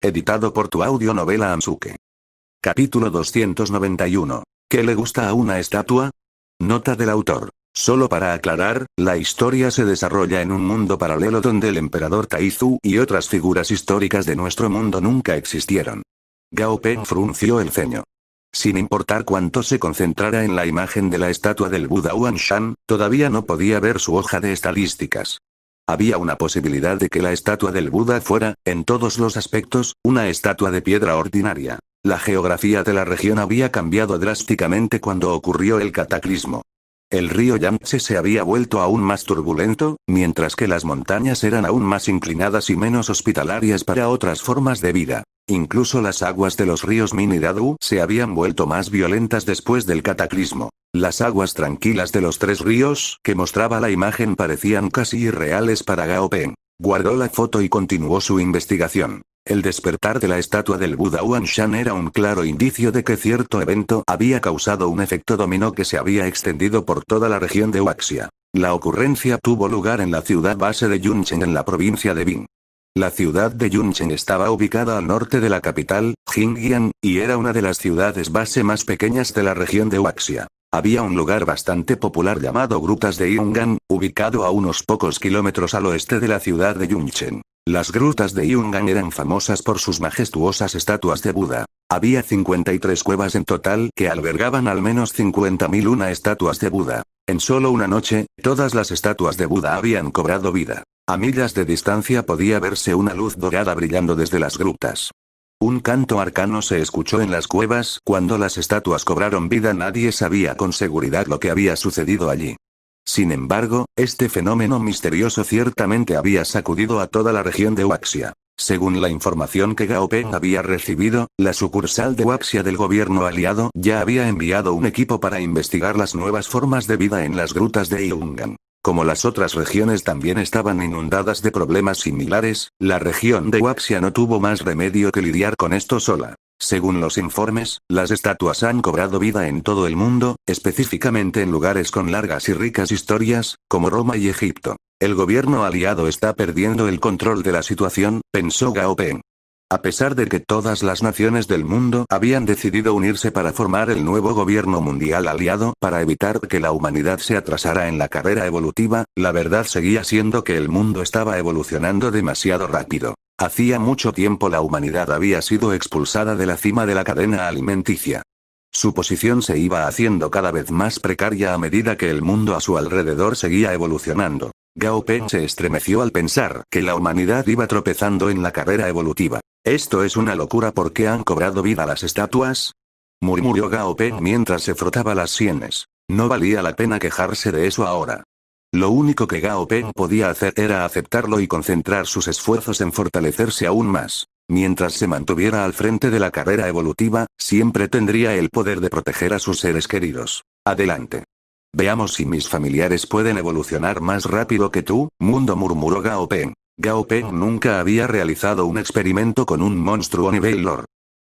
Editado por tu audionovela Ansuke. Capítulo 291. ¿Qué le gusta a una estatua? Nota del autor. Solo para aclarar, la historia se desarrolla en un mundo paralelo donde el emperador Taizu y otras figuras históricas de nuestro mundo nunca existieron. Gao Peng frunció el ceño. Sin importar cuánto se concentrara en la imagen de la estatua del Buda Huangshan, todavía no podía ver su hoja de estadísticas. Había una posibilidad de que la estatua del Buda fuera, en todos los aspectos, una estatua de piedra ordinaria. La geografía de la región había cambiado drásticamente cuando ocurrió el cataclismo. El río Yangtze se había vuelto aún más turbulento, mientras que las montañas eran aún más inclinadas y menos hospitalarias para otras formas de vida. Incluso las aguas de los ríos Min y Dadu se habían vuelto más violentas después del cataclismo. Las aguas tranquilas de los tres ríos que mostraba la imagen parecían casi irreales para Gao Peng. Guardó la foto y continuó su investigación. El despertar de la estatua del Buda Huangshan era un claro indicio de que cierto evento había causado un efecto dominó que se había extendido por toda la región de Huaxia. La ocurrencia tuvo lugar en la ciudad base de Yuncheng en la provincia de Bing. La ciudad de Yuncheng estaba ubicada al norte de la capital, Jingyan, y era una de las ciudades base más pequeñas de la región de Huaxia. Había un lugar bastante popular llamado Grutas de Yungan, ubicado a unos pocos kilómetros al oeste de la ciudad de Yuncheng. Las grutas de Yungan eran famosas por sus majestuosas estatuas de Buda. Había 53 cuevas en total que albergaban al menos 50.001 estatuas de Buda. En solo una noche, todas las estatuas de Buda habían cobrado vida. A millas de distancia podía verse una luz dorada brillando desde las grutas. Un canto arcano se escuchó en las cuevas. Cuando las estatuas cobraron vida, nadie sabía con seguridad lo que había sucedido allí. Sin embargo, este fenómeno misterioso ciertamente había sacudido a toda la región de Huaxia. Según la información que Gao Peng había recibido, la sucursal de Huaxia del gobierno aliado ya había enviado un equipo para investigar las nuevas formas de vida en las grutas de Yungan. Como las otras regiones también estaban inundadas de problemas similares, la región de Huaxia no tuvo más remedio que lidiar con esto sola. Según los informes, las estatuas han cobrado vida en todo el mundo, específicamente en lugares con largas y ricas historias, como Roma y Egipto. El gobierno aliado está perdiendo el control de la situación, pensó Gao Peng. A pesar de que todas las naciones del mundo habían decidido unirse para formar el nuevo gobierno mundial aliado para evitar que la humanidad se atrasara en la carrera evolutiva, la verdad seguía siendo que el mundo estaba evolucionando demasiado rápido. Hacía mucho tiempo la humanidad había sido expulsada de la cima de la cadena alimenticia. Su posición se iba haciendo cada vez más precaria a medida que el mundo a su alrededor seguía evolucionando. Gao Peng se estremeció al pensar que la humanidad iba tropezando en la carrera evolutiva. «Esto es una locura. ¿Por qué han cobrado vida las estatuas?», murmuró Gao Peng mientras se frotaba las sienes. No valía la pena quejarse de eso ahora. Lo único que Gao Peng podía hacer era aceptarlo y concentrar sus esfuerzos en fortalecerse aún más. Mientras se mantuviera al frente de la carrera evolutiva, siempre tendría el poder de proteger a sus seres queridos. Adelante. Veamos si mis familiares pueden evolucionar más rápido que tú, mundo, murmuró Gao Peng. Gao Peng nunca había realizado un experimento con un monstruo nivel Lord.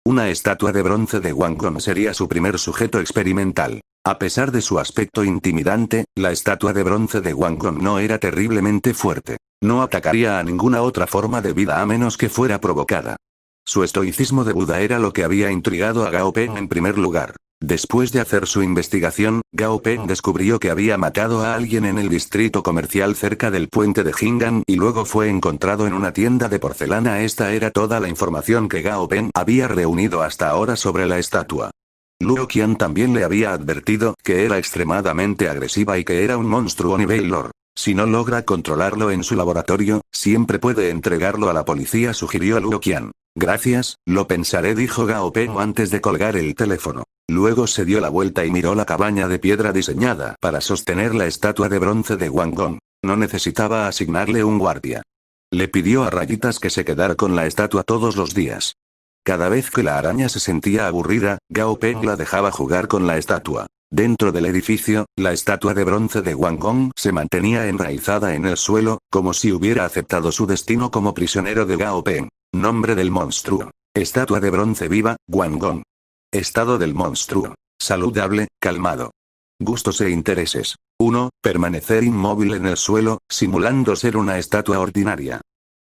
Una estatua de bronce de Wangon sería su primer sujeto experimental. A pesar de su aspecto intimidante, la estatua de bronce de Wangon no era terriblemente fuerte. No atacaría a ninguna otra forma de vida a menos que fuera provocada. Su estoicismo de Buda era lo que había intrigado a Gao Peng en primer lugar. Después de hacer su investigación, Gao Peng descubrió que había matado a alguien en el distrito comercial cerca del puente de Jing'an y luego fue encontrado en una tienda de porcelana. Esta era toda la información que Gao Peng había reunido hasta ahora sobre la estatua. Luo Qian también le había advertido que era extremadamente agresiva y que era un monstruo nivel Lord. Si no logra controlarlo en su laboratorio, siempre puede entregarlo a la policía, sugirió Luo Qian. Gracias, lo pensaré, dijo Gao Peng antes de colgar el teléfono. Luego se dio la vuelta y miró la cabaña de piedra diseñada para sostener la estatua de bronce de Wangon. No necesitaba asignarle un guardia. Le pidió a Rayitas que se quedara con la estatua todos los días. Cada vez que la araña se sentía aburrida, Gao Peng la dejaba jugar con la estatua. Dentro del edificio, la estatua de bronce de Wangon se mantenía enraizada en el suelo, como si hubiera aceptado su destino como prisionero de Gao Peng. Nombre del monstruo. Estatua de bronce viva, Wangon. Estado del monstruo. Saludable, calmado. Gustos e intereses. 1. Permanecer inmóvil en el suelo, simulando ser una estatua ordinaria.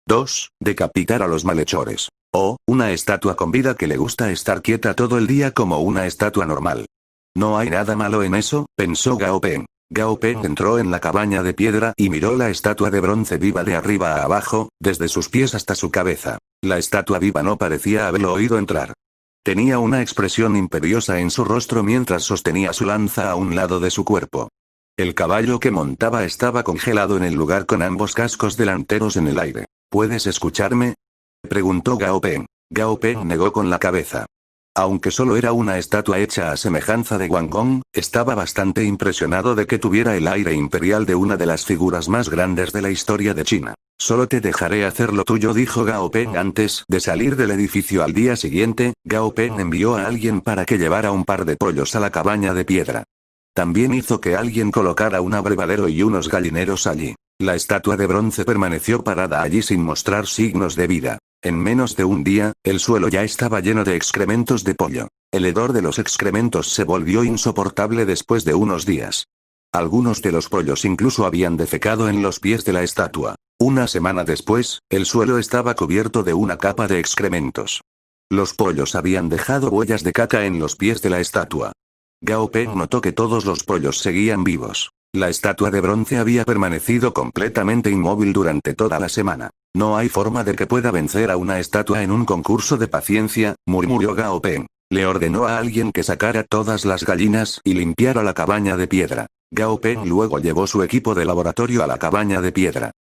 2. Decapitar a los malhechores. Oh, una estatua con vida que le gusta estar quieta todo el día como una estatua normal. No hay nada malo en eso, pensó Gao Peng. Gao Peng entró en la cabaña de piedra y miró la estatua de bronce viva de arriba a abajo, desde sus pies hasta su cabeza. La estatua viva no parecía haberlo oído entrar. Tenía una expresión imperiosa en su rostro mientras sostenía su lanza a un lado de su cuerpo. El caballo que montaba estaba congelado en el lugar con ambos cascos delanteros en el aire. ¿Puedes escucharme?, preguntó Gao Peng. Gao Peng negó con la cabeza. Aunque solo era una estatua hecha a semejanza de Wang Gong, estaba bastante impresionado de que tuviera el aire imperial de una de las figuras más grandes de la historia de China. Solo te dejaré hacer lo tuyo, dijo Gao Peng antes de salir del edificio. Al día siguiente, Gao Peng envió a alguien para que llevara un par de pollos a la cabaña de piedra. También hizo que alguien colocara un abrevadero y unos gallineros allí. La estatua de bronce permaneció parada allí sin mostrar signos de vida. En menos de un día, el suelo ya estaba lleno de excrementos de pollo. El hedor de los excrementos se volvió insoportable después de unos días. Algunos de los pollos incluso habían defecado en los pies de la estatua. Una semana después, el suelo estaba cubierto de una capa de excrementos. Los pollos habían dejado huellas de caca en los pies de la estatua. Gao Peng notó que todos los pollos seguían vivos. La estatua de bronce había permanecido completamente inmóvil durante toda la semana. No hay forma de que pueda vencer a una estatua en un concurso de paciencia, murmuró Gao Peng. Le ordenó a alguien que sacara todas las gallinas y limpiara la cabaña de piedra. Gao Peng luego llevó su equipo de laboratorio a la cabaña de piedra.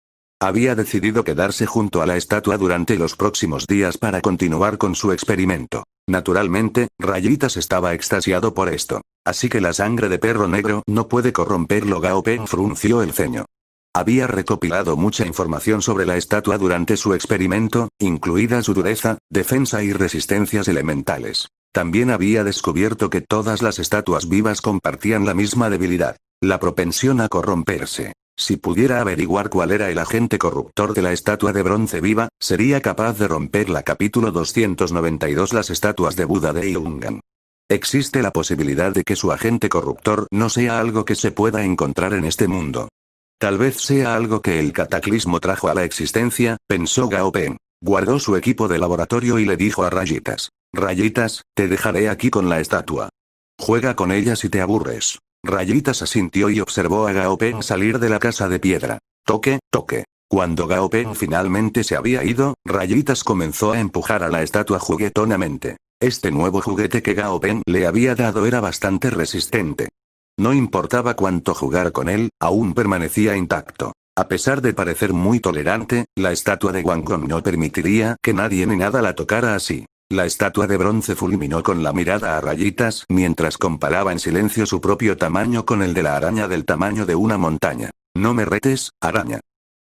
Había decidido quedarse junto a la estatua durante los próximos días para continuar con su experimento. Naturalmente, Rayitas estaba extasiado por esto. Así que la sangre de perro negro no puede corromperlo. Gao Peng frunció el ceño. Había recopilado mucha información sobre la estatua durante su experimento, incluida su dureza, defensa y resistencias elementales. También había descubierto que todas las estatuas vivas compartían la misma debilidad: la propensión a corromperse. Si pudiera averiguar cuál era el agente corruptor de la estatua de bronce viva, sería capaz de romperla. Capítulo 292. Las estatuas de Buda de Yungan. Existe la posibilidad de que su agente corruptor no sea algo que se pueda encontrar en este mundo. Tal vez sea algo que el cataclismo trajo a la existencia, pensó Gao Peng. Guardó su equipo de laboratorio y le dijo a Rayitas: Rayitas, te dejaré aquí con la estatua. Juega con ella si te aburres. Rayitas asintió y observó a Gao Peng salir de la casa de piedra. Toque, toque. Cuando Gao Peng finalmente se había ido, Rayitas comenzó a empujar a la estatua juguetonamente. Este nuevo juguete que Gao Peng le había dado era bastante resistente. No importaba cuánto jugar con él, aún permanecía intacto. A pesar de parecer muy tolerante, la estatua de Wang Gong no permitiría que nadie ni nada la tocara así. La estatua de bronce fulminó con la mirada a Rayitas mientras comparaba en silencio su propio tamaño con el de la araña del tamaño de una montaña. No me retes, araña.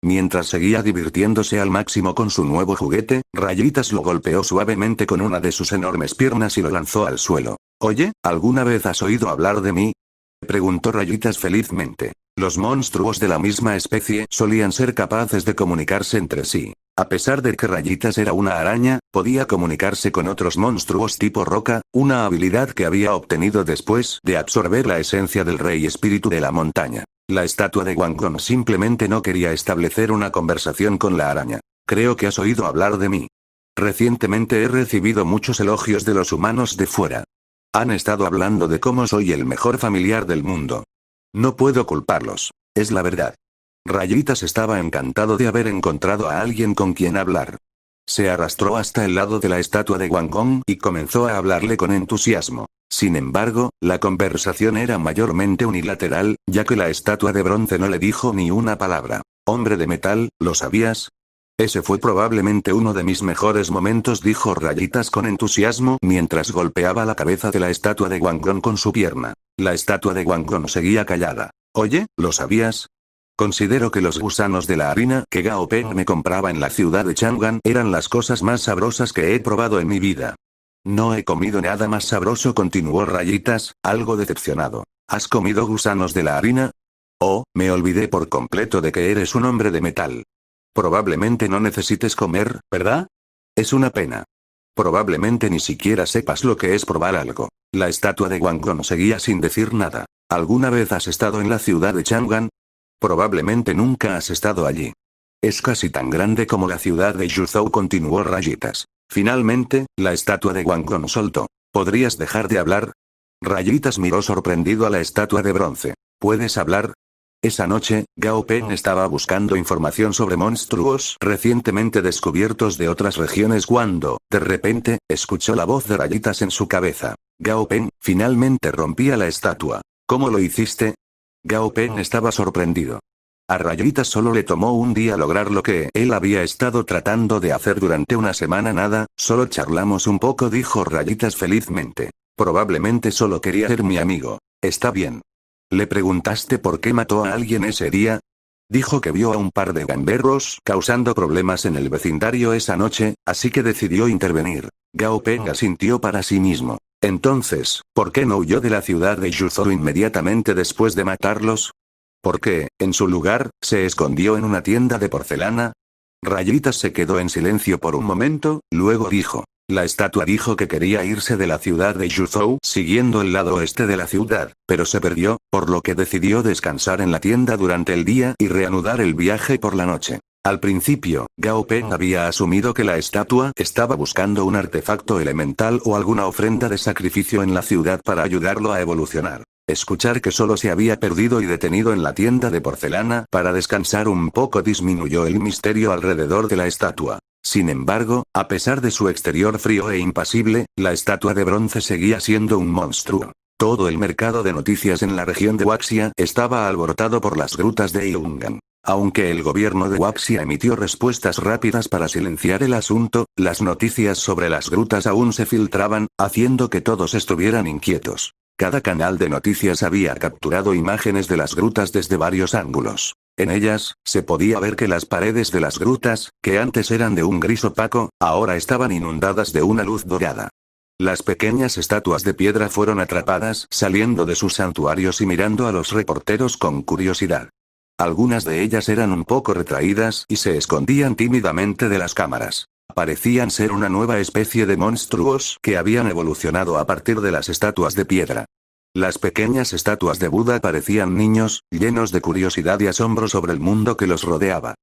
Mientras seguía divirtiéndose al máximo con su nuevo juguete, Rayitas lo golpeó suavemente con una de sus enormes piernas y lo lanzó al suelo. Oye, ¿alguna vez has oído hablar de mí?, preguntó Rayitas felizmente. Los monstruos de la misma especie solían ser capaces de comunicarse entre sí. A pesar de que Rayitas era una araña, podía comunicarse con otros monstruos tipo roca, una habilidad que había obtenido después de absorber la esencia del rey espíritu de la montaña. La estatua de Wang Gong simplemente no quería establecer una conversación con la araña. Creo que has oído hablar de mí. Recientemente he recibido muchos elogios de los humanos de fuera. Han estado hablando de cómo soy el mejor familiar del mundo. No puedo culparlos. Es la verdad. Rayitas estaba encantado de haber encontrado a alguien con quien hablar. Se arrastró hasta el lado de la estatua de Wang Gong y comenzó a hablarle con entusiasmo. Sin embargo, la conversación era mayormente unilateral, ya que la estatua de bronce no le dijo ni una palabra. Hombre de metal, ¿lo sabías? Ese fue probablemente uno de mis mejores momentos, dijo Rayitas con entusiasmo mientras golpeaba la cabeza de la estatua de Wang Gong con su pierna. La estatua de Wang Gong seguía callada. Oye, ¿lo sabías? Considero que los gusanos de la harina que Gao Peng me compraba en la ciudad de Chang'an eran las cosas más sabrosas que he probado en mi vida. No he comido nada más sabroso, continuó Rayitas, algo decepcionado. ¿Has comido gusanos de la harina? Oh, me olvidé por completo de que eres un hombre de metal. Probablemente no necesites comer, ¿verdad? Es una pena. Probablemente ni siquiera sepas lo que es probar algo. La estatua de Wang Gong seguía sin decir nada. ¿Alguna vez has estado en la ciudad de Chang'an? Probablemente nunca has estado allí. Es casi tan grande como la ciudad de Yuzhou, continuó Rayitas. Finalmente, la estatua de Wangon soltó. ¿Podrías dejar de hablar? Rayitas miró sorprendido a la estatua de bronce. ¿Puedes hablar? Esa noche, Gao Peng estaba buscando información sobre monstruos recientemente descubiertos de otras regiones cuando, de repente, escuchó la voz de Rayitas en su cabeza. Gao Peng, finalmente rompía la estatua. ¿Cómo lo hiciste? Gao Peng estaba sorprendido. A Rayitas solo le tomó un día lograr lo que él había estado tratando de hacer durante una semana. Nada, solo charlamos un poco, dijo Rayitas felizmente. Probablemente solo quería ser mi amigo. Está bien. ¿Le preguntaste por qué mató a alguien ese día? Dijo que vio a un par de gamberros causando problemas en el vecindario esa noche, así que decidió intervenir. Gao Peng asintió para sí mismo. Entonces, ¿por qué no huyó de la ciudad de Yuzhou inmediatamente después de matarlos? ¿Por qué, en su lugar, se escondió en una tienda de porcelana? Rayitas se quedó en silencio por un momento, luego dijo. La estatua dijo que quería irse de la ciudad de Yuzhou siguiendo el lado oeste de la ciudad, pero se perdió, por lo que decidió descansar en la tienda durante el día y reanudar el viaje por la noche. Al principio, Gao Peng había asumido que la estatua estaba buscando un artefacto elemental o alguna ofrenda de sacrificio en la ciudad para ayudarlo a evolucionar. Escuchar que solo se había perdido y detenido en la tienda de porcelana para descansar un poco disminuyó el misterio alrededor de la estatua. Sin embargo, a pesar de su exterior frío e impasible, la estatua de bronce seguía siendo un monstruo. Todo el mercado de noticias en la región de Huaxia estaba alborotado por las grutas de Yungan. Aunque el gobierno de Huaxia emitió respuestas rápidas para silenciar el asunto, las noticias sobre las grutas aún se filtraban, haciendo que todos estuvieran inquietos. Cada canal de noticias había capturado imágenes de las grutas desde varios ángulos. En ellas, se podía ver que las paredes de las grutas, que antes eran de un gris opaco, ahora estaban inundadas de una luz dorada. Las pequeñas estatuas de piedra fueron atrapadas saliendo de sus santuarios y mirando a los reporteros con curiosidad. Algunas de ellas eran un poco retraídas y se escondían tímidamente de las cámaras. Parecían ser una nueva especie de monstruos que habían evolucionado a partir de las estatuas de piedra. Las pequeñas estatuas de Buda parecían niños, llenos de curiosidad y asombro sobre el mundo que los rodeaba.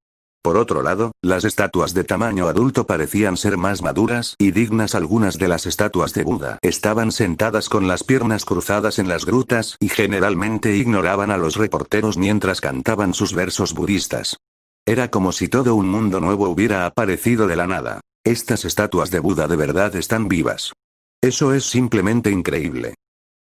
Por otro lado, las estatuas de tamaño adulto parecían ser más maduras y dignas. Algunas de las estatuas de Buda estaban sentadas con las piernas cruzadas en las grutas y generalmente ignoraban a los reporteros mientras cantaban sus versos budistas. Era como si todo un mundo nuevo hubiera aparecido de la nada. Estas estatuas de Buda de verdad están vivas. Eso es simplemente increíble.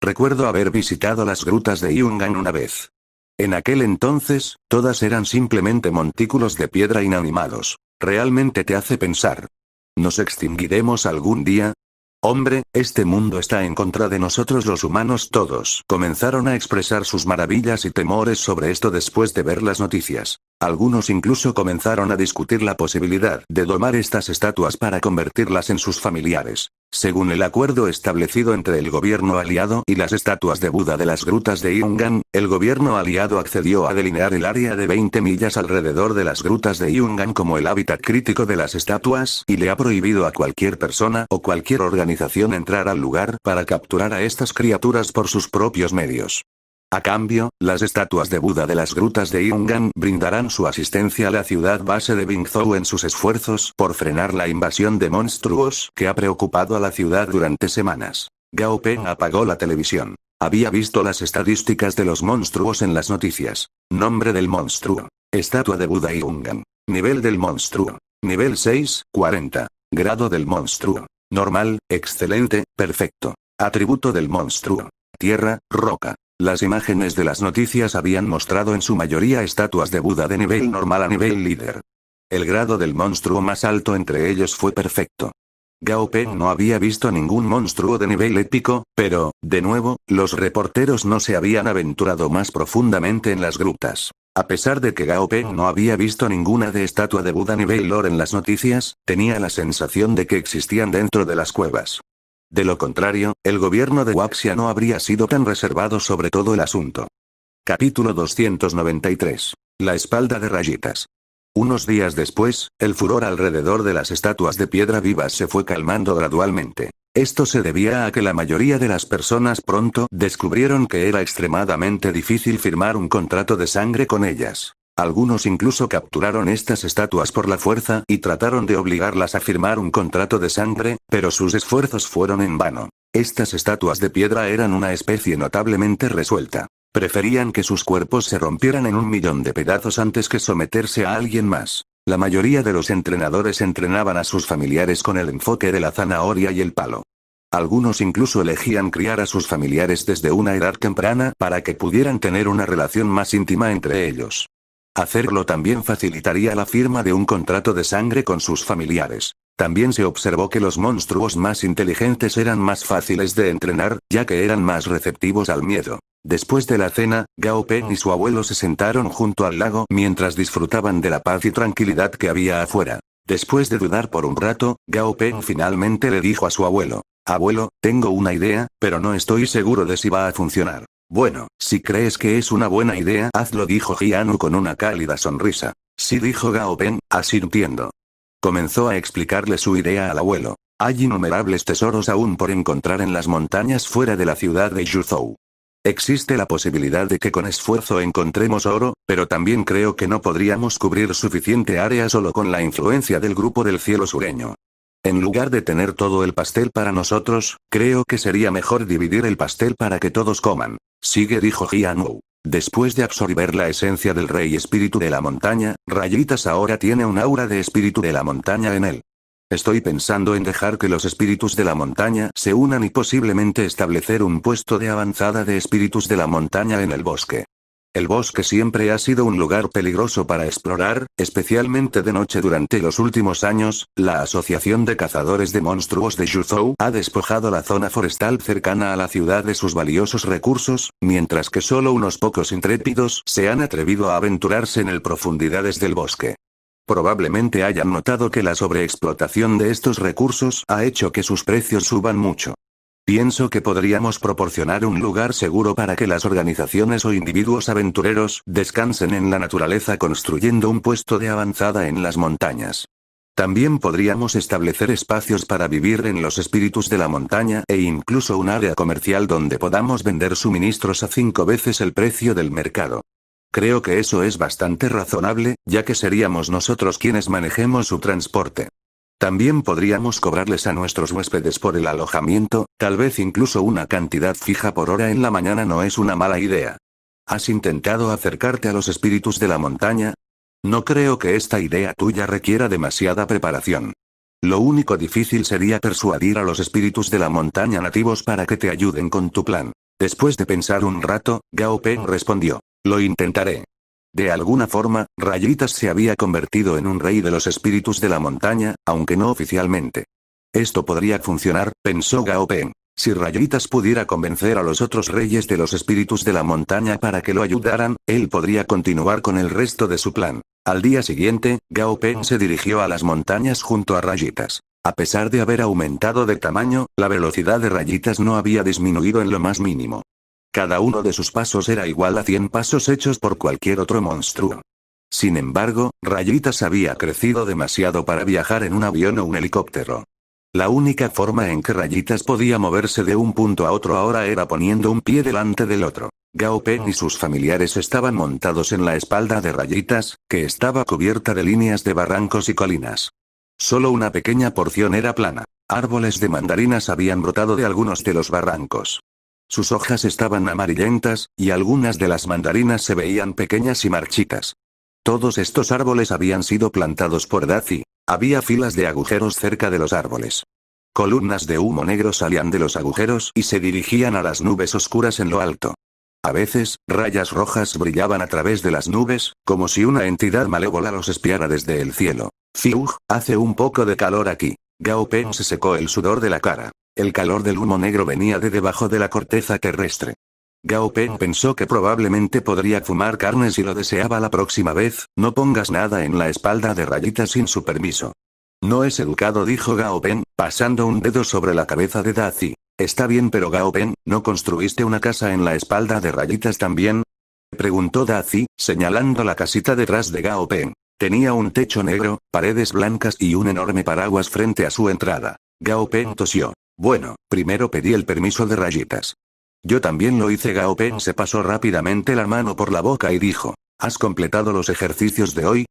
Recuerdo haber visitado las grutas de Yungan una vez. En aquel entonces, todas eran simplemente montículos de piedra inanimados. Realmente te hace pensar. ¿Nos extinguiremos algún día? Hombre, este mundo está en contra de nosotros los humanos todos. Comenzaron a expresar sus maravillas y temores sobre esto después de ver las noticias. Algunos incluso comenzaron a discutir la posibilidad de domar estas estatuas para convertirlas en sus familiares. Según el acuerdo establecido entre el gobierno aliado y las estatuas de Buda de las grutas de Yungan, el gobierno aliado accedió a delinear el área de 20 millas alrededor de las grutas de Yungan como el hábitat crítico de las estatuas y le ha prohibido a cualquier persona o cualquier organización entrar al lugar para capturar a estas criaturas por sus propios medios. A cambio, las estatuas de Buda de las grutas de Yungan brindarán su asistencia a la ciudad base de Bingzhou en sus esfuerzos por frenar la invasión de monstruos que ha preocupado a la ciudad durante semanas. Gao Peng apagó la televisión. Había visto las estadísticas de los monstruos en las noticias. Nombre del monstruo. Estatua de Buda Yungan. Nivel del monstruo. Nivel 6, 40. Grado del monstruo. Normal, excelente, perfecto. Atributo del monstruo. Tierra, roca. Las imágenes de las noticias habían mostrado en su mayoría estatuas de Buda de nivel normal a nivel líder. El grado del monstruo más alto entre ellos fue perfecto. Gao Peng no había visto ningún monstruo de nivel épico, pero, de nuevo, los reporteros no se habían aventurado más profundamente en las grutas. A pesar de que Gao Peng no había visto ninguna de estatua de Buda nivel lore en las noticias, tenía la sensación de que existían dentro de las cuevas. De lo contrario, el gobierno de Huaxia no habría sido tan reservado sobre todo el asunto. Capítulo 293. La espalda de rayitas. Unos días después, el furor alrededor de las estatuas de piedra vivas se fue calmando gradualmente. Esto se debía a que la mayoría de las personas pronto descubrieron que era extremadamente difícil firmar un contrato de sangre con ellas. Algunos incluso capturaron estas estatuas por la fuerza y trataron de obligarlas a firmar un contrato de sangre, pero sus esfuerzos fueron en vano. Estas estatuas de piedra eran una especie notablemente resuelta. Preferían que sus cuerpos se rompieran en 1.000.000 de pedazos antes que someterse a alguien más. La mayoría de los entrenadores entrenaban a sus familiares con el enfoque de la zanahoria y el palo. Algunos incluso elegían criar a sus familiares desde una edad temprana para que pudieran tener una relación más íntima entre ellos. Hacerlo también facilitaría la firma de un contrato de sangre con sus familiares. También se observó que los monstruos más inteligentes eran más fáciles de entrenar, ya que eran más receptivos al miedo. Después de la cena, Gao Peng y su abuelo se sentaron junto al lago mientras disfrutaban de la paz y tranquilidad que había afuera. Después de dudar por un rato, Gao Peng finalmente le dijo a su abuelo: «Abuelo, tengo una idea, pero no estoy seguro de si va a funcionar». «Bueno, si crees que es una buena idea, hazlo», dijo Jianu con una cálida sonrisa. «Sí», dijo Gao Peng, asintiendo. Comenzó a explicarle su idea al abuelo. «Hay innumerables tesoros aún por encontrar en las montañas fuera de la ciudad de Yuzhou. Existe la posibilidad de que con esfuerzo encontremos oro, pero también creo que no podríamos cubrir suficiente área solo con la influencia del grupo del cielo sureño. En lugar de tener todo el pastel para nosotros, creo que sería mejor dividir el pastel para que todos coman». «Sigue», dijo Jianu. Después de absorber la esencia del rey espíritu de la montaña, Rayitas ahora tiene un aura de espíritu de la montaña en él. Estoy pensando en dejar que los espíritus de la montaña se unan y posiblemente establecer un puesto de avanzada de espíritus de la montaña en el bosque. El bosque siempre ha sido un lugar peligroso para explorar, especialmente de noche. Durante los últimos años, la Asociación de Cazadores de Monstruos de Yuzhou ha despojado la zona forestal cercana a la ciudad de sus valiosos recursos, mientras que solo unos pocos intrépidos se han atrevido a aventurarse en el profundidades del bosque. Probablemente hayan notado que la sobreexplotación de estos recursos ha hecho que sus precios suban mucho. Pienso que podríamos proporcionar un lugar seguro para que las organizaciones o individuos aventureros descansen en la naturaleza construyendo un puesto de avanzada en las montañas. También podríamos establecer espacios para vivir en los espíritus de la montaña e incluso un área comercial donde podamos vender suministros a 5 veces el precio del mercado. Creo que eso es bastante razonable, ya que seríamos nosotros quienes manejemos su transporte. También podríamos cobrarles a nuestros huéspedes por el alojamiento, tal vez incluso una cantidad fija por hora en la mañana no es una mala idea. ¿Has intentado acercarte a los espíritus de la montaña? No creo que esta idea tuya requiera demasiada preparación. Lo único difícil sería persuadir a los espíritus de la montaña nativos para que te ayuden con tu plan. Después de pensar un rato, Gao Peng respondió: «Lo intentaré». De alguna forma, Rayitas se había convertido en un rey de los espíritus de la montaña, aunque no oficialmente. Esto podría funcionar, pensó Gao Peng. Si Rayitas pudiera convencer a los otros reyes de los espíritus de la montaña para que lo ayudaran, él podría continuar con el resto de su plan. Al día siguiente, Gao Peng se dirigió a las montañas junto a Rayitas. A pesar de haber aumentado de tamaño, la velocidad de Rayitas no había disminuido en lo más mínimo. Cada uno de sus pasos era igual a 100 pasos hechos por cualquier otro monstruo. Sin embargo, Rayitas había crecido demasiado para viajar en un avión o un helicóptero. La única forma en que Rayitas podía moverse de un punto a otro ahora era poniendo un pie delante del otro. Gao Peng y sus familiares estaban montados en la espalda de Rayitas, que estaba cubierta de líneas de barrancos y colinas. Solo una pequeña porción era plana. Árboles de mandarinas habían brotado de algunos de los barrancos. Sus hojas estaban amarillentas, y algunas de las mandarinas se veían pequeñas y marchitas. Todos estos árboles habían sido plantados por Dazi. Había filas de agujeros cerca de los árboles. Columnas de humo negro salían de los agujeros y se dirigían a las nubes oscuras en lo alto. A veces, rayas rojas brillaban a través de las nubes, como si una entidad malévola los espiara desde el cielo. «Fiug, hace un poco de calor aquí». Gao Peng se secó el sudor de la cara. El calor del humo negro venía de debajo de la corteza terrestre. Gao Peng pensó que probablemente podría fumar carne si lo deseaba la próxima vez. «No pongas nada en la espalda de Rayitas sin su permiso». «No es educado», dijo Gao Peng, pasando un dedo sobre la cabeza de Dazi. «Está bien, pero Gao Peng, ¿no construiste una casa en la espalda de Rayitas también?», preguntó Dazi, señalando la casita detrás de Gao Peng. Tenía un techo negro, paredes blancas y un enorme paraguas frente a su entrada. Gao Peng tosió. «Bueno, primero pedí el permiso de Rayitas». «Yo también lo hice». Gao Peng se pasó rápidamente la mano por la boca y dijo: ¿Has completado los ejercicios de hoy?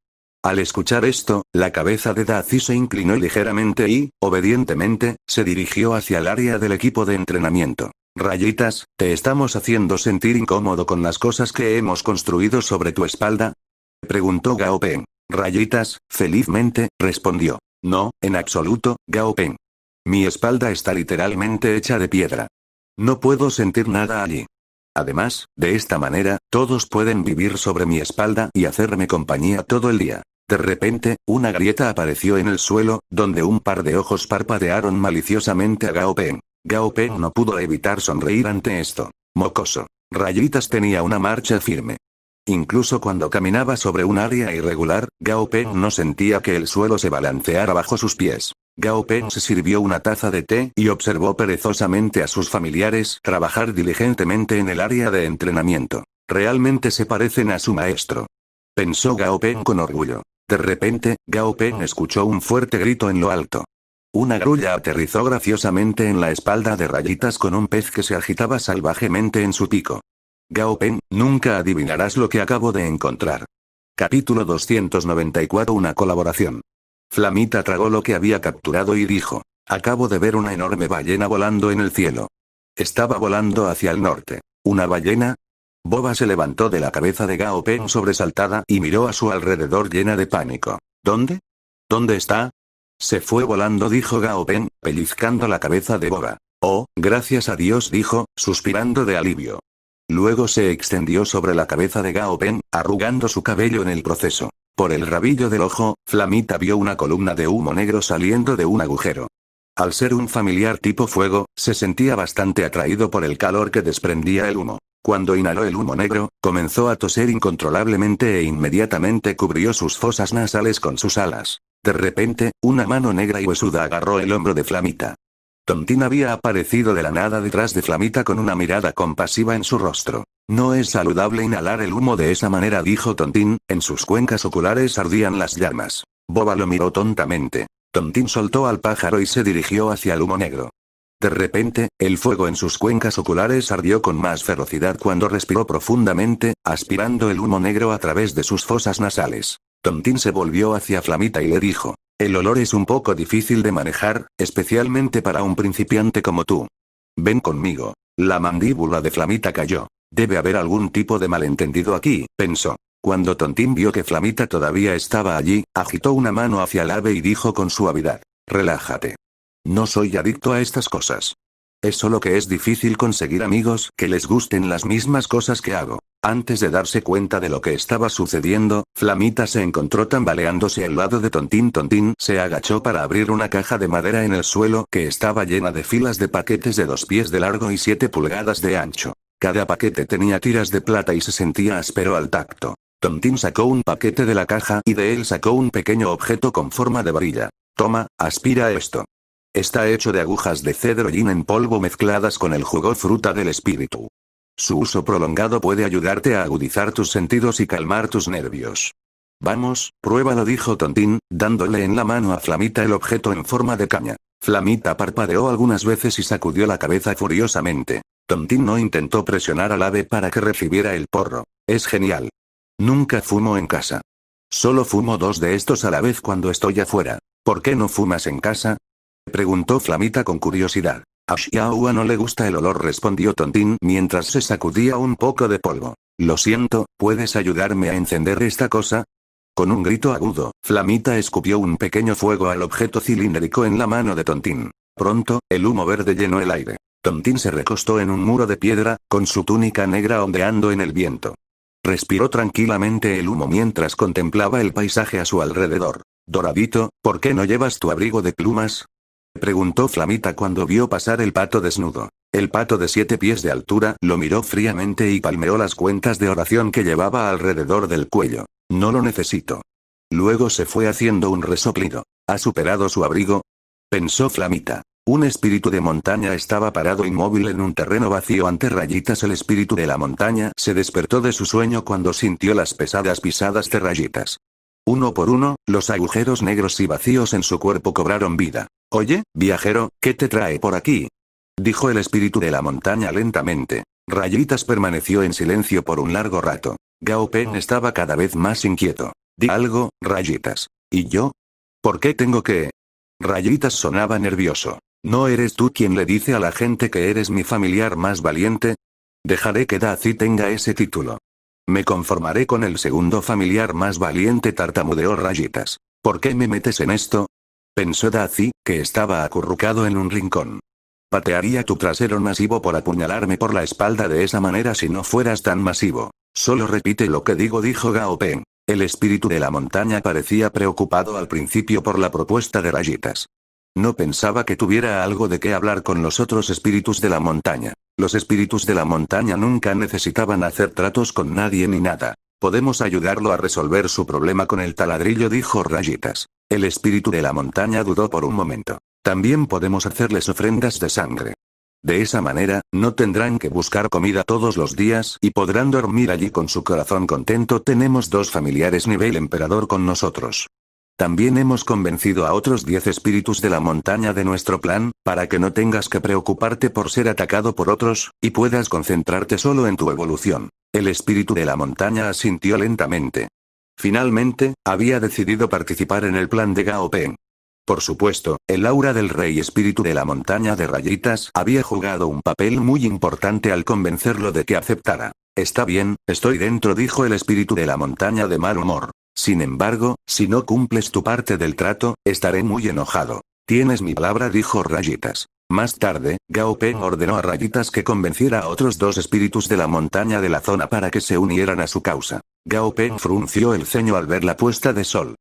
Al escuchar esto, la cabeza de Daisy se inclinó ligeramente y, obedientemente, se dirigió hacia el área del equipo de entrenamiento. Rayitas, ¿te estamos haciendo sentir incómodo con las cosas que hemos construido sobre tu espalda? Preguntó Gao Peng. Rayitas, felizmente, respondió. No, en absoluto, Gao Peng. Mi espalda está literalmente hecha de piedra. No puedo sentir nada allí. Además, de esta manera, todos pueden vivir sobre mi espalda y hacerme compañía todo el día. De repente, una grieta apareció en el suelo, donde un par de ojos parpadearon maliciosamente a Gao Peng. Gao Peng no pudo evitar sonreír ante esto. Mocoso. Rayitas tenía una marcha firme. Incluso cuando caminaba sobre un área irregular, Gao Peng no sentía que el suelo se balanceara bajo sus pies. Gao Peng se sirvió una taza de té y observó perezosamente a sus familiares trabajar diligentemente en el área de entrenamiento. Realmente se parecen a su maestro. Pensó Gao Peng con orgullo. De repente, Gao Peng escuchó un fuerte grito en lo alto. Una grulla aterrizó graciosamente en la espalda de Rayitas con un pez que se agitaba salvajemente en su pico. Gao Peng, nunca adivinarás lo que acabo de encontrar. Capítulo 294. Una colaboración. Flamita tragó lo que había capturado y dijo: acabo de ver una enorme ballena volando en el cielo. Estaba volando hacia el norte. ¿Una ballena? Boba se levantó de la cabeza de Gao Peng sobresaltada y miró a su alrededor llena de pánico. ¿Dónde? ¿Dónde está? Se fue volando, dijo Gao Peng, pellizcando la cabeza de Boba. Oh, gracias a Dios, dijo, suspirando de alivio. Luego se extendió sobre la cabeza de Gao Peng, arrugando su cabello en el proceso. Por el rabillo del ojo, Flamita vio una columna de humo negro saliendo de un agujero. Al ser un familiar tipo fuego, se sentía bastante atraído por el calor que desprendía el humo. Cuando inhaló el humo negro, comenzó a toser incontrolablemente e inmediatamente cubrió sus fosas nasales con sus alas. De repente, una mano negra y huesuda agarró el hombro de Flamita. Tontín había aparecido de la nada detrás de Flamita con una mirada compasiva en su rostro. No es saludable inhalar el humo de esa manera, dijo Tontín, en sus cuencas oculares ardían las llamas. Boba lo miró tontamente. Tontín soltó al pájaro y se dirigió hacia el humo negro. De repente, el fuego en sus cuencas oculares ardió con más ferocidad cuando respiró profundamente, aspirando el humo negro a través de sus fosas nasales. Tontín se volvió hacia Flamita y le dijo: el olor es un poco difícil de manejar, especialmente para un principiante como tú. Ven conmigo. La mandíbula de Flamita cayó. Debe haber algún tipo de malentendido aquí, pensó. Cuando Tontín vio que Flamita todavía estaba allí, agitó una mano hacia el ave y dijo con suavidad: relájate. No soy adicto a estas cosas. Es solo que es difícil conseguir amigos que les gusten las mismas cosas que hago. Antes de darse cuenta de lo que estaba sucediendo, Flamita se encontró tambaleándose al lado de Tontín. Tontín se agachó para abrir una caja de madera en el suelo que estaba llena de filas de paquetes de 2 pies de largo y 7 pulgadas de ancho. Cada paquete tenía tiras de plata y se sentía áspero al tacto. Tontín sacó un paquete de la caja y de él sacó un pequeño objeto con forma de varilla. Toma, aspira esto. Está hecho de agujas de cedro yin en polvo mezcladas con el jugo fruta del espíritu. Su uso prolongado puede ayudarte a agudizar tus sentidos y calmar tus nervios. Vamos, pruébalo, dijo Tontín, dándole en la mano a Flamita el objeto en forma de caña. Flamita parpadeó algunas veces y sacudió la cabeza furiosamente. Tontín no intentó presionar al ave para que recibiera el porro. Es genial. Nunca fumo en casa. Solo fumo 2 de estos a la vez cuando estoy afuera. ¿Por qué no fumas en casa?, preguntó Flamita con curiosidad. A Xiaohua no le gusta el olor, respondió Tontín mientras se sacudía un poco de polvo. Lo siento, ¿puedes ayudarme a encender esta cosa? Con un grito agudo, Flamita escupió un pequeño fuego al objeto cilíndrico en la mano de Tontín. Pronto, el humo verde llenó el aire. Tontín se recostó en un muro de piedra, con su túnica negra ondeando en el viento. Respiró tranquilamente el humo mientras contemplaba el paisaje a su alrededor. Doradito, ¿por qué no llevas tu abrigo de plumas?, preguntó Flamita cuando vio pasar el pato desnudo. El pato de 7 pies de altura lo miró fríamente y palmeó las cuentas de oración que llevaba alrededor del cuello. No lo necesito. Luego se fue haciendo un resoplido. ¿Ha superado su abrigo?, pensó Flamita. Un espíritu de montaña estaba parado inmóvil en un terreno vacío ante Rayitas. El espíritu de la montaña se despertó de su sueño cuando sintió las pesadas pisadas de Rayitas. Uno por uno, los agujeros negros y vacíos en su cuerpo cobraron vida. Oye, viajero, ¿qué te trae por aquí?, dijo el espíritu de la montaña lentamente. Rayitas permaneció en silencio por un largo rato. Gao Peng estaba cada vez más inquieto. Di algo, Rayitas. ¿Y yo? ¿Por qué tengo que...? Rayitas sonaba nervioso. ¿No eres tú quien le dice a la gente que eres mi familiar más valiente? Dejaré que Dazi tenga ese título. Me conformaré con el segundo familiar más valiente, tartamudeó Rayitas. ¿Por qué me metes en esto? Pensó Dazi, que estaba acurrucado en un rincón. Patearía tu trasero masivo por apuñalarme por la espalda de esa manera si no fueras tan masivo. Solo repite lo que digo, dijo Gao Peng. El espíritu de la montaña parecía preocupado al principio por la propuesta de Rayitas. No pensaba que tuviera algo de qué hablar con los otros espíritus de la montaña. Los espíritus de la montaña nunca necesitaban hacer tratos con nadie ni nada. Podemos ayudarlo a resolver su problema con el taladrillo, dijo Rayitas. El espíritu de la montaña dudó por un momento. También podemos hacerles ofrendas de sangre. De esa manera, no tendrán que buscar comida todos los días y podrán dormir allí con su corazón contento. Tenemos 2 familiares nivel emperador con nosotros. También hemos convencido a otros 10 espíritus de la montaña de nuestro plan, para que no tengas que preocuparte por ser atacado por otros, y puedas concentrarte solo en tu evolución. El espíritu de la montaña asintió lentamente. Finalmente, había decidido participar en el plan de Gao Peng. Por supuesto, el aura del rey espíritu de la montaña de Rayitas había jugado un papel muy importante al convencerlo de que aceptara. Está bien, estoy dentro, dijo el espíritu de la montaña de mal humor. Sin embargo, si no cumples tu parte del trato, estaré muy enojado. Tienes mi palabra, dijo Rayitas. Más tarde, Gao Peng ordenó a Rayitas que convenciera a otros 2 espíritus de la montaña de la zona para que se unieran a su causa. Gao Peng frunció el ceño al ver la puesta de sol.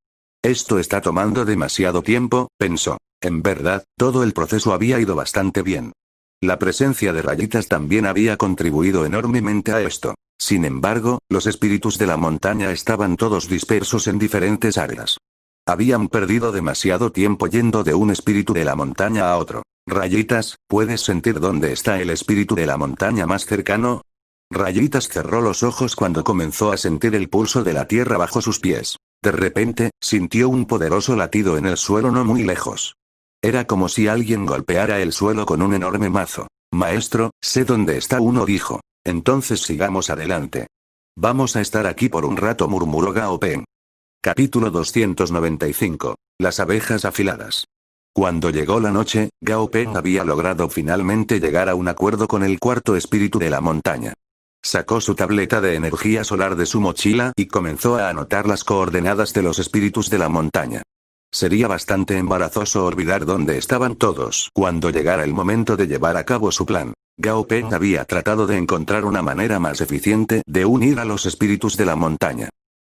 Esto está tomando demasiado tiempo, pensó. En verdad, todo el proceso había ido bastante bien. La presencia de Rayitas también había contribuido enormemente a esto. Sin embargo, los espíritus de la montaña estaban todos dispersos en diferentes áreas. Habían perdido demasiado tiempo yendo de un espíritu de la montaña a otro. Rayitas, ¿puedes sentir dónde está el espíritu de la montaña más cercano? Rayitas cerró los ojos cuando comenzó a sentir el pulso de la tierra bajo sus pies. De repente, sintió un poderoso latido en el suelo no muy lejos. Era como si alguien golpeara el suelo con un enorme mazo. Maestro, sé dónde está uno, dijo. Entonces sigamos adelante. Vamos a estar aquí por un rato, murmuró Gao Peng. Capítulo 295. Las abejas afiladas. Cuando llegó la noche, Gao Peng había logrado finalmente llegar a un acuerdo con el cuarto espíritu de la montaña. Sacó su tableta de energía solar de su mochila y comenzó a anotar las coordenadas de los espíritus de la montaña. Sería bastante embarazoso olvidar dónde estaban todos cuando llegara el momento de llevar a cabo su plan. Gao Peng había tratado de encontrar una manera más eficiente de unir a los espíritus de la montaña.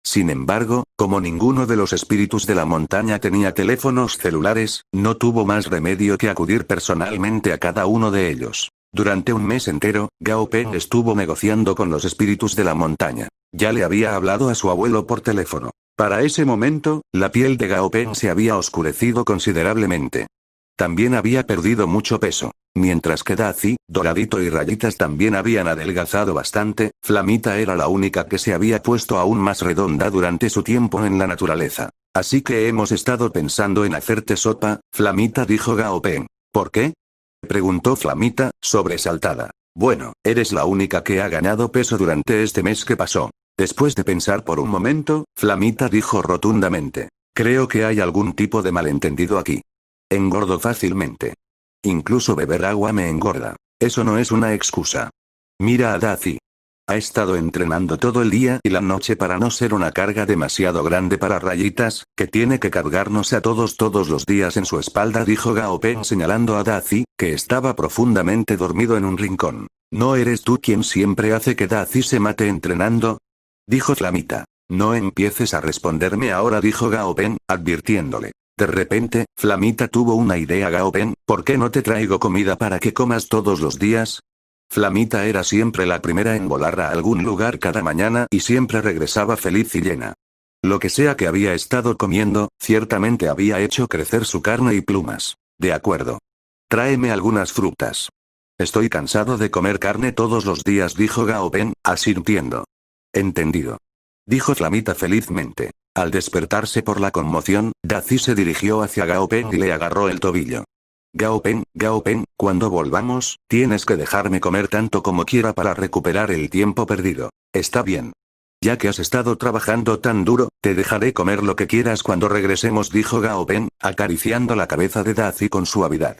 Sin embargo, como ninguno de los espíritus de la montaña tenía teléfonos celulares, no tuvo más remedio que acudir personalmente a cada uno de ellos. Durante un mes entero, Gao Peng estuvo negociando con los espíritus de la montaña. Ya le había hablado a su abuelo por teléfono. Para ese momento, la piel de Gao Peng se había oscurecido considerablemente. También había perdido mucho peso. Mientras que Dazi, Doradito y Rayitas también habían adelgazado bastante, Flamita era la única que se había puesto aún más redonda durante su tiempo en la naturaleza. Así que hemos estado pensando en hacerte sopa, Flamita, dijo Gao Peng. ¿Por qué?, preguntó Flamita, sobresaltada. Bueno, eres la única que ha ganado peso durante este mes que pasó. Después de pensar por un momento, Flamita dijo rotundamente. Creo que hay algún tipo de malentendido aquí. Engordo fácilmente. Incluso beber agua me engorda. Eso no es una excusa. Mira a Dazi. Ha estado entrenando todo el día y la noche para no ser una carga demasiado grande para Rayitas, que tiene que cargarnos a todos los días en su espalda, dijo Gao Peng señalando a Dazi, que estaba profundamente dormido en un rincón. ¿No eres tú quien siempre hace que Dazi se mate entrenando?, dijo Flamita. No empieces a responderme ahora, dijo Gao Peng, advirtiéndole. De repente, Flamita tuvo una idea. Gao Peng, ¿por qué no te traigo comida para que comas todos los días? Flamita era siempre la primera en volar a algún lugar cada mañana y siempre regresaba feliz y llena. Lo que sea que había estado comiendo, ciertamente había hecho crecer su carne y plumas. De acuerdo. Tráeme algunas frutas. Estoy cansado de comer carne todos los días, dijo Gao Peng, asintiendo. Entendido. Dijo Flamita felizmente. Al despertarse por la conmoción, Dazi se dirigió hacia Gao Peng y le agarró el tobillo. Gao Peng, cuando volvamos, tienes que dejarme comer tanto como quiera para recuperar el tiempo perdido. Está bien. Ya que has estado trabajando tan duro, te dejaré comer lo que quieras cuando regresemos, dijo Gao Peng, acariciando la cabeza de Dazi con suavidad.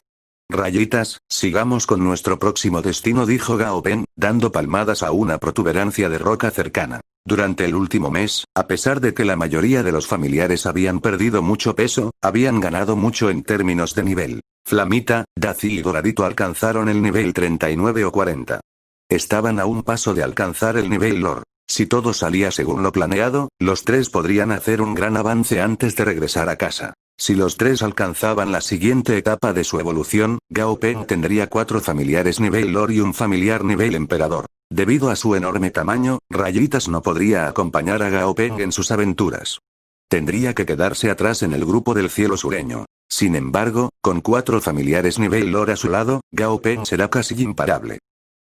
Rayitas, sigamos con nuestro próximo destino, dijo Gao Peng, dando palmadas a una protuberancia de roca cercana. Durante el último mes, a pesar de que la mayoría de los familiares habían perdido mucho peso, habían ganado mucho en términos de nivel. Flamita, Dazi y Doradito alcanzaron el nivel 39 o 40. Estaban a un paso de alcanzar el nivel Lord. Si todo salía según lo planeado, los tres podrían hacer un gran avance antes de regresar a casa. Si los tres alcanzaban la siguiente etapa de su evolución, Gao Peng tendría 4 familiares nivel Lord y un familiar nivel Emperador. Debido a su enorme tamaño, Rayitas no podría acompañar a Gao Peng en sus aventuras. Tendría que quedarse atrás en el grupo del cielo sureño. Sin embargo, con 4 familiares nivel Lord a su lado, Gao Peng será casi imparable.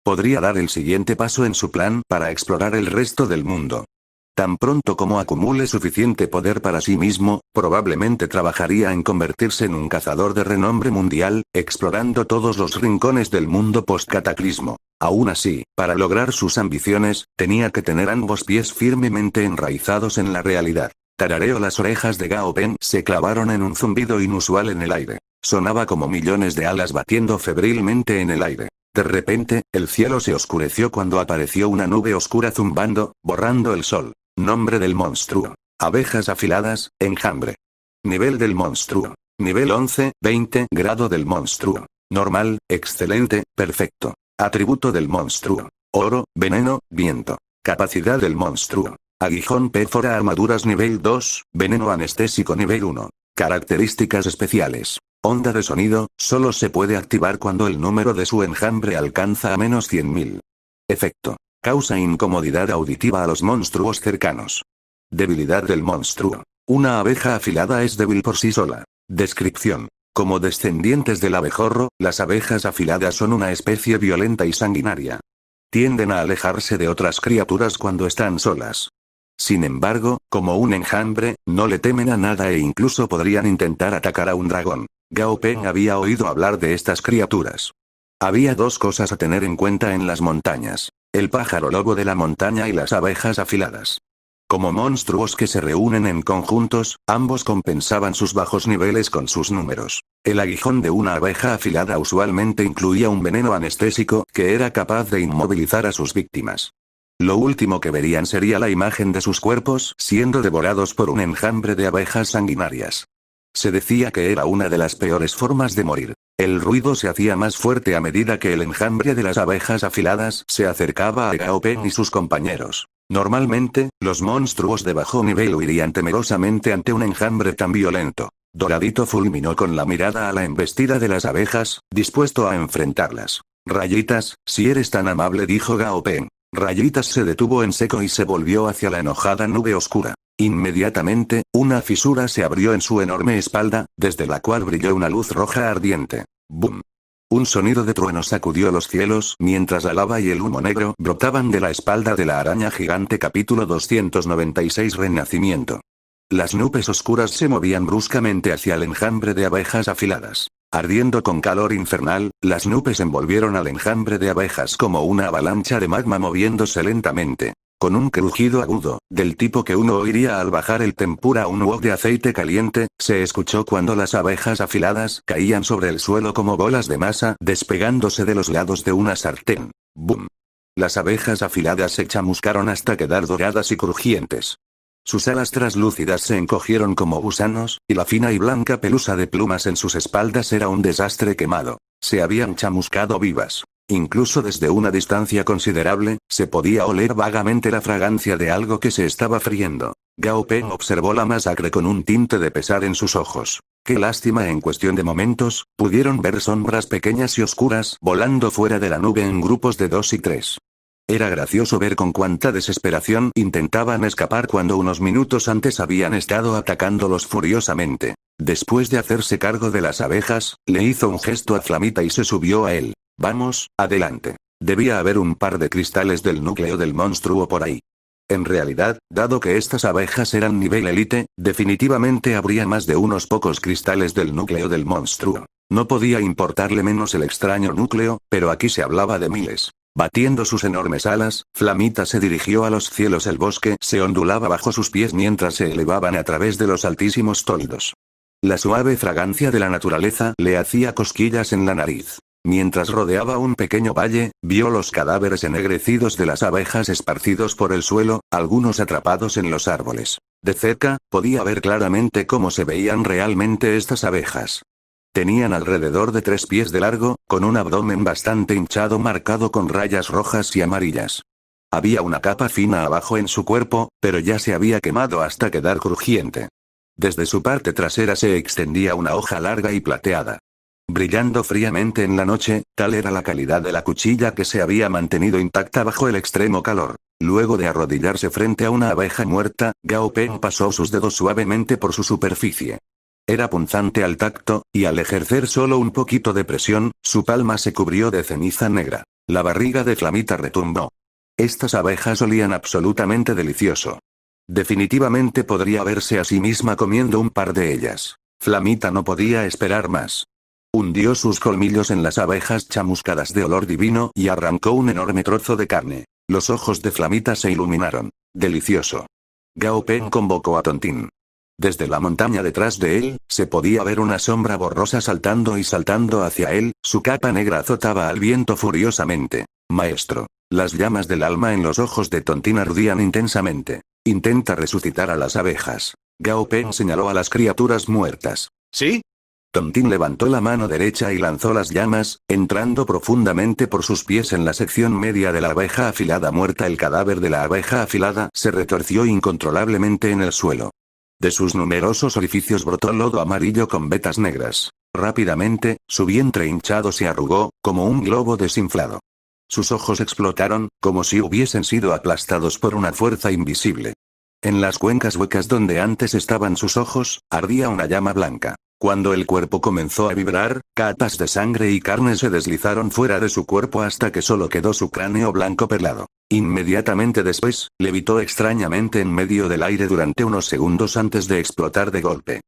Podría dar el siguiente paso en su plan para explorar el resto del mundo. Tan pronto como acumule suficiente poder para sí mismo, probablemente trabajaría en convertirse en un cazador de renombre mundial, explorando todos los rincones del mundo post-cataclismo. Aún así, para lograr sus ambiciones, tenía que tener ambos pies firmemente enraizados en la realidad. Tarareo. Las orejas de Gao Peng se clavaron en un zumbido inusual en el aire. Sonaba como millones de alas batiendo febrilmente en el aire. De repente, el cielo se oscureció cuando apareció una nube oscura zumbando, borrando el sol. Nombre del monstruo. Abejas afiladas, enjambre. Nivel del monstruo. Nivel 11, 20. Grado del monstruo. Normal, excelente, perfecto. Atributo del monstruo. Oro, veneno, viento. Capacidad del monstruo. Aguijón pérfora armaduras nivel 2, veneno anestésico nivel 1. Características especiales. Onda de sonido, solo se puede activar cuando el número de su enjambre alcanza a menos 100.000. Efecto. Causa incomodidad auditiva a los monstruos cercanos. Debilidad del monstruo. Una abeja afilada es débil por sí sola. Descripción. Como descendientes del abejorro, las abejas afiladas son una especie violenta y sanguinaria. Tienden a alejarse de otras criaturas cuando están solas. Sin embargo, como un enjambre, no le temen a nada e incluso podrían intentar atacar a un dragón. Gao Peng había oído hablar de estas criaturas. Había 2 cosas a tener en cuenta en las montañas: el pájaro lobo de la montaña y las abejas afiladas. Como monstruos que se reúnen en conjuntos, ambos compensaban sus bajos niveles con sus números. El aguijón de una abeja afilada usualmente incluía un veneno anestésico que era capaz de inmovilizar a sus víctimas. Lo último que verían sería la imagen de sus cuerpos siendo devorados por un enjambre de abejas sanguinarias. Se decía que era una de las peores formas de morir. El ruido se hacía más fuerte a medida que el enjambre de las abejas afiladas se acercaba a Gao Peng y sus compañeros. Normalmente, los monstruos de bajo nivel huirían temerosamente ante un enjambre tan violento. Doradito fulminó con la mirada a la embestida de las abejas, dispuesto a enfrentarlas. Rayitas, si eres tan amable, dijo Gao Peng. Rayitas se detuvo en seco y se volvió hacia la enojada nube oscura. Inmediatamente, una fisura se abrió en su enorme espalda, desde la cual brilló una luz roja ardiente. ¡Bum! Un sonido de trueno sacudió los cielos mientras la lava y el humo negro brotaban de la espalda de la araña gigante. Capítulo 296. Renacimiento. Las nubes oscuras se movían bruscamente hacia el enjambre de abejas afiladas. Ardiendo con calor infernal, las nubes envolvieron al enjambre de abejas como una avalancha de magma moviéndose lentamente. Con un crujido agudo, del tipo que uno oiría al bajar el tempura a un wok de aceite caliente, se escuchó cuando las abejas afiladas caían sobre el suelo como bolas de masa despegándose de los lados de una sartén. ¡Bum! Las abejas afiladas se chamuscaron hasta quedar doradas y crujientes. Sus alas traslúcidas se encogieron como gusanos, y la fina y blanca pelusa de plumas en sus espaldas era un desastre quemado. Se habían chamuscado vivas. Incluso desde una distancia considerable, se podía oler vagamente la fragancia de algo que se estaba friendo. Gao Peng observó la masacre con un tinte de pesar en sus ojos. Qué lástima. En cuestión de momentos, pudieron ver sombras pequeñas y oscuras volando fuera de la nube en grupos de 2 y 3. Era gracioso ver con cuánta desesperación intentaban escapar cuando unos minutos antes habían estado atacándolos furiosamente. Después de hacerse cargo de las abejas, le hizo un gesto a Flamita y se subió a él. Vamos, adelante. Debía haber un par de cristales del núcleo del monstruo por ahí. En realidad, dado que estas abejas eran nivel élite, definitivamente habría más de unos pocos cristales del núcleo del monstruo. No podía importarle menos el extraño núcleo, pero aquí se hablaba de miles. Batiendo sus enormes alas, Flamita se dirigió a los cielos. El bosque se ondulaba bajo sus pies mientras se elevaban a través de los altísimos toldos. La suave fragancia de la naturaleza le hacía cosquillas en la nariz. Mientras rodeaba un pequeño valle, vio los cadáveres ennegrecidos de las abejas esparcidos por el suelo, algunos atrapados en los árboles. De cerca, podía ver claramente cómo se veían realmente estas abejas. Tenían alrededor de 3 pies de largo, con un abdomen bastante hinchado marcado con rayas rojas y amarillas. Había una capa fina abajo en su cuerpo, pero ya se había quemado hasta quedar crujiente. Desde su parte trasera se extendía una hoja larga y plateada. Brillando fríamente en la noche, tal era la calidad de la cuchilla que se había mantenido intacta bajo el extremo calor. Luego de arrodillarse frente a una abeja muerta, Gao Peng pasó sus dedos suavemente por su superficie. Era punzante al tacto, y al ejercer solo un poquito de presión, su palma se cubrió de ceniza negra. La barriga de Flamita retumbó. Estas abejas olían absolutamente delicioso. Definitivamente podría verse a sí misma comiendo un par de ellas. Flamita no podía esperar más. Hundió sus colmillos en las abejas chamuscadas de olor divino y arrancó un enorme trozo de carne. Los ojos de Flamita se iluminaron. Delicioso. Gao Peng convocó a Tontín. Desde la montaña detrás de él, se podía ver una sombra borrosa saltando y saltando hacia él, su capa negra azotaba al viento furiosamente. Maestro. Las llamas del alma en los ojos de Tontín ardían intensamente. Intenta resucitar a las abejas. Gao Peng señaló a las criaturas muertas. ¿Sí? Tontín levantó la mano derecha y lanzó las llamas, entrando profundamente por sus pies en la sección media de la abeja afilada muerta. El cadáver de la abeja afilada se retorció incontrolablemente en el suelo. De sus numerosos orificios brotó lodo amarillo con vetas negras. Rápidamente, su vientre hinchado se arrugó, como un globo desinflado. Sus ojos explotaron, como si hubiesen sido aplastados por una fuerza invisible. En las cuencas huecas donde antes estaban sus ojos, ardía una llama blanca. Cuando el cuerpo comenzó a vibrar, capas de sangre y carne se deslizaron fuera de su cuerpo hasta que solo quedó su cráneo blanco perlado. Inmediatamente después, levitó extrañamente en medio del aire durante unos segundos antes de explotar de golpe.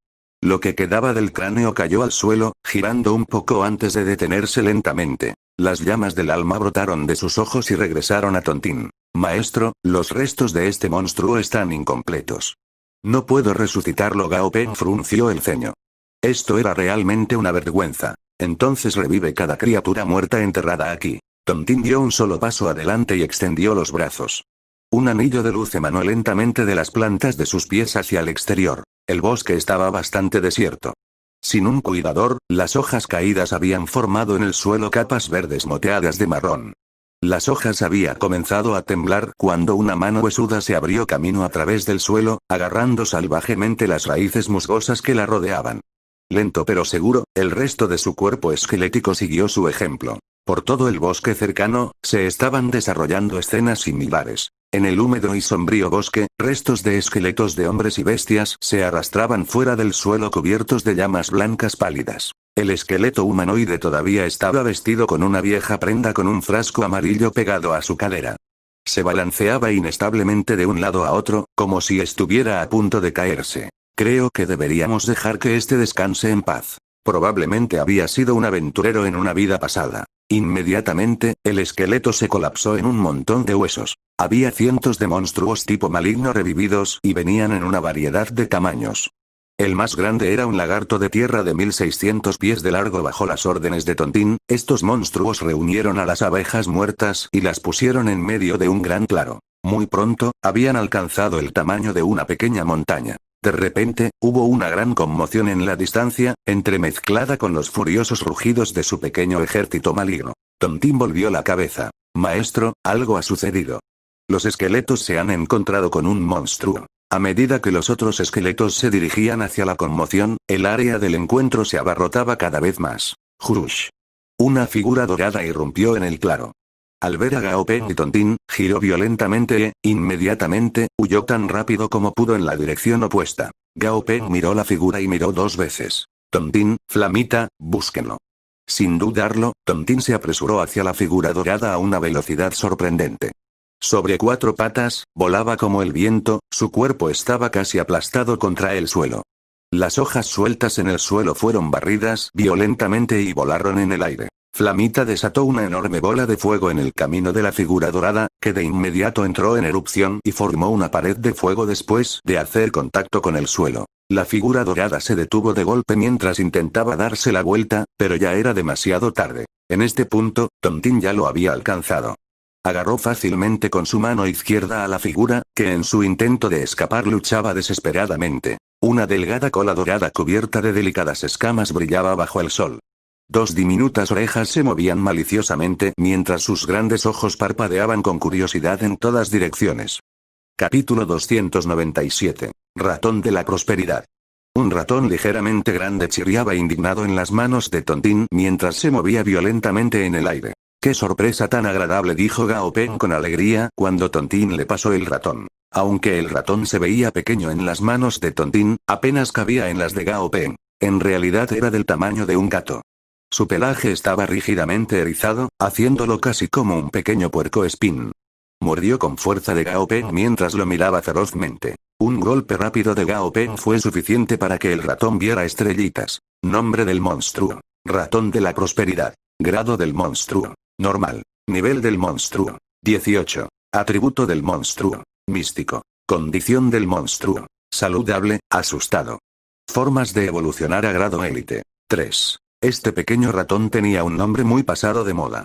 Lo que quedaba del cráneo cayó al suelo, girando un poco antes de detenerse lentamente. Las llamas del alma brotaron de sus ojos y regresaron a Tontín. Maestro, los restos de este monstruo están incompletos. No puedo resucitarlo. Gao Peng frunció el ceño. Esto era realmente una vergüenza. Entonces revive cada criatura muerta enterrada aquí. Tontín dio un solo paso adelante y extendió los brazos. Un anillo de luz emanó lentamente de las plantas de sus pies hacia el exterior. El bosque estaba bastante desierto. Sin un cuidador, las hojas caídas habían formado en el suelo capas verdes moteadas de marrón. Las hojas habían comenzado a temblar cuando una mano huesuda se abrió camino a través del suelo, agarrando salvajemente las raíces musgosas que la rodeaban. Lento pero seguro, el resto de su cuerpo esquelético siguió su ejemplo. Por todo el bosque cercano, se estaban desarrollando escenas similares. En el húmedo y sombrío bosque, restos de esqueletos de hombres y bestias se arrastraban fuera del suelo cubiertos de llamas blancas pálidas. El esqueleto humanoide todavía estaba vestido con una vieja prenda con un frasco amarillo pegado a su cadera. Se balanceaba inestablemente de un lado a otro, como si estuviera a punto de caerse. Creo que deberíamos dejar que este descanse en paz. Probablemente había sido un aventurero en una vida pasada. Inmediatamente, el esqueleto se colapsó en un montón de huesos. Había cientos de monstruos tipo maligno revividos y venían en una variedad de tamaños. El más grande era un lagarto de tierra de 1600 pies de largo. Bajo las órdenes de Tontín, estos monstruos reunieron a las abejas muertas y las pusieron en medio de un gran claro. Muy pronto, habían alcanzado el tamaño de una pequeña montaña. De repente, hubo una gran conmoción en la distancia, entremezclada con los furiosos rugidos de su pequeño ejército maligno. Tontín volvió la cabeza. Maestro, algo ha sucedido. Los esqueletos se han encontrado con un monstruo. A medida que los otros esqueletos se dirigían hacia la conmoción, el área del encuentro se abarrotaba cada vez más. ¡Jurush! Una figura dorada irrumpió en el claro. Al ver a Gao Peng y Tontín, giró violentamente e, inmediatamente, huyó tan rápido como pudo en la dirección opuesta. Gao Peng miró la figura y miró 2 veces. Tontín, Flamita, búsquenlo. Sin dudarlo, Tontín se apresuró hacia la figura dorada a una velocidad sorprendente. Sobre 4 patas, volaba como el viento, su cuerpo estaba casi aplastado contra el suelo. Las hojas sueltas en el suelo fueron barridas violentamente y volaron en el aire. Flamita desató una enorme bola de fuego en el camino de la figura dorada, que de inmediato entró en erupción y formó una pared de fuego después de hacer contacto con el suelo. La figura dorada se detuvo de golpe mientras intentaba darse la vuelta, pero ya era demasiado tarde. En este punto, Tontín ya lo había alcanzado. Agarró fácilmente con su mano izquierda a la figura, que en su intento de escapar luchaba desesperadamente. Una delgada cola dorada cubierta de delicadas escamas brillaba bajo el sol. Dos diminutas orejas se movían maliciosamente mientras sus grandes ojos parpadeaban con curiosidad en todas direcciones. Capítulo 297. Ratón de la prosperidad. Un ratón ligeramente grande chirriaba indignado en las manos de Tontín mientras se movía violentamente en el aire. ¡Qué sorpresa tan agradable!, dijo Gao Peng con alegría cuando Tontín le pasó el ratón. Aunque el ratón se veía pequeño en las manos de Tontín, apenas cabía en las de Gao Peng. En realidad era del tamaño de un gato. Su pelaje estaba rígidamente erizado, haciéndolo casi como un pequeño puercoespín. Mordió con fuerza de Gao Peng mientras lo miraba ferozmente. Un golpe rápido de Gao Peng fue suficiente para que el ratón viera estrellitas. Nombre del monstruo: Ratón de la prosperidad. Grado del monstruo: normal. Nivel del monstruo: 18. Atributo del monstruo: místico. Condición del monstruo: saludable, asustado. Formas de evolucionar a grado élite: 3. Este pequeño ratón tenía un nombre muy pasado de moda.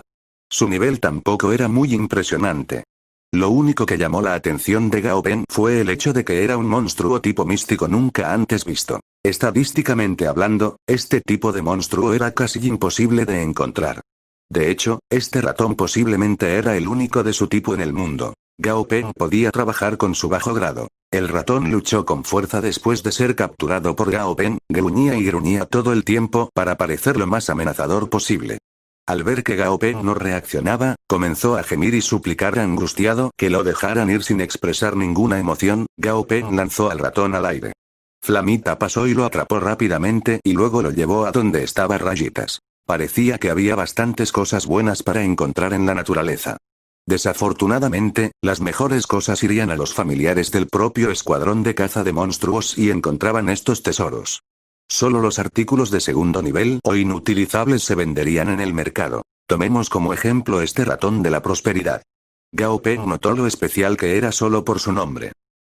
Su nivel tampoco era muy impresionante. Lo único que llamó la atención de Gao Peng fue el hecho de que era un monstruo tipo místico nunca antes visto. Estadísticamente hablando, este tipo de monstruo era casi imposible de encontrar. De hecho, este ratón posiblemente era el único de su tipo en el mundo. Gao Peng podía trabajar con su bajo grado. El ratón luchó con fuerza después de ser capturado por Gao Peng, gruñía y gruñía todo el tiempo para parecer lo más amenazador posible. Al ver que Gao Peng no reaccionaba, comenzó a gemir y suplicar angustiado que lo dejaran ir sin expresar ninguna emoción. Gao Peng lanzó al ratón al aire. Flamita pasó y lo atrapó rápidamente y luego lo llevó a donde estaba Rayitas. Parecía que había bastantes cosas buenas para encontrar en la naturaleza. Desafortunadamente, las mejores cosas irían a los familiares del propio escuadrón de caza de monstruos y encontraban estos tesoros. Solo los artículos de segundo nivel o inutilizables se venderían en el mercado. Tomemos como ejemplo este ratón de la prosperidad. Gao Peng notó lo especial que era solo por su nombre.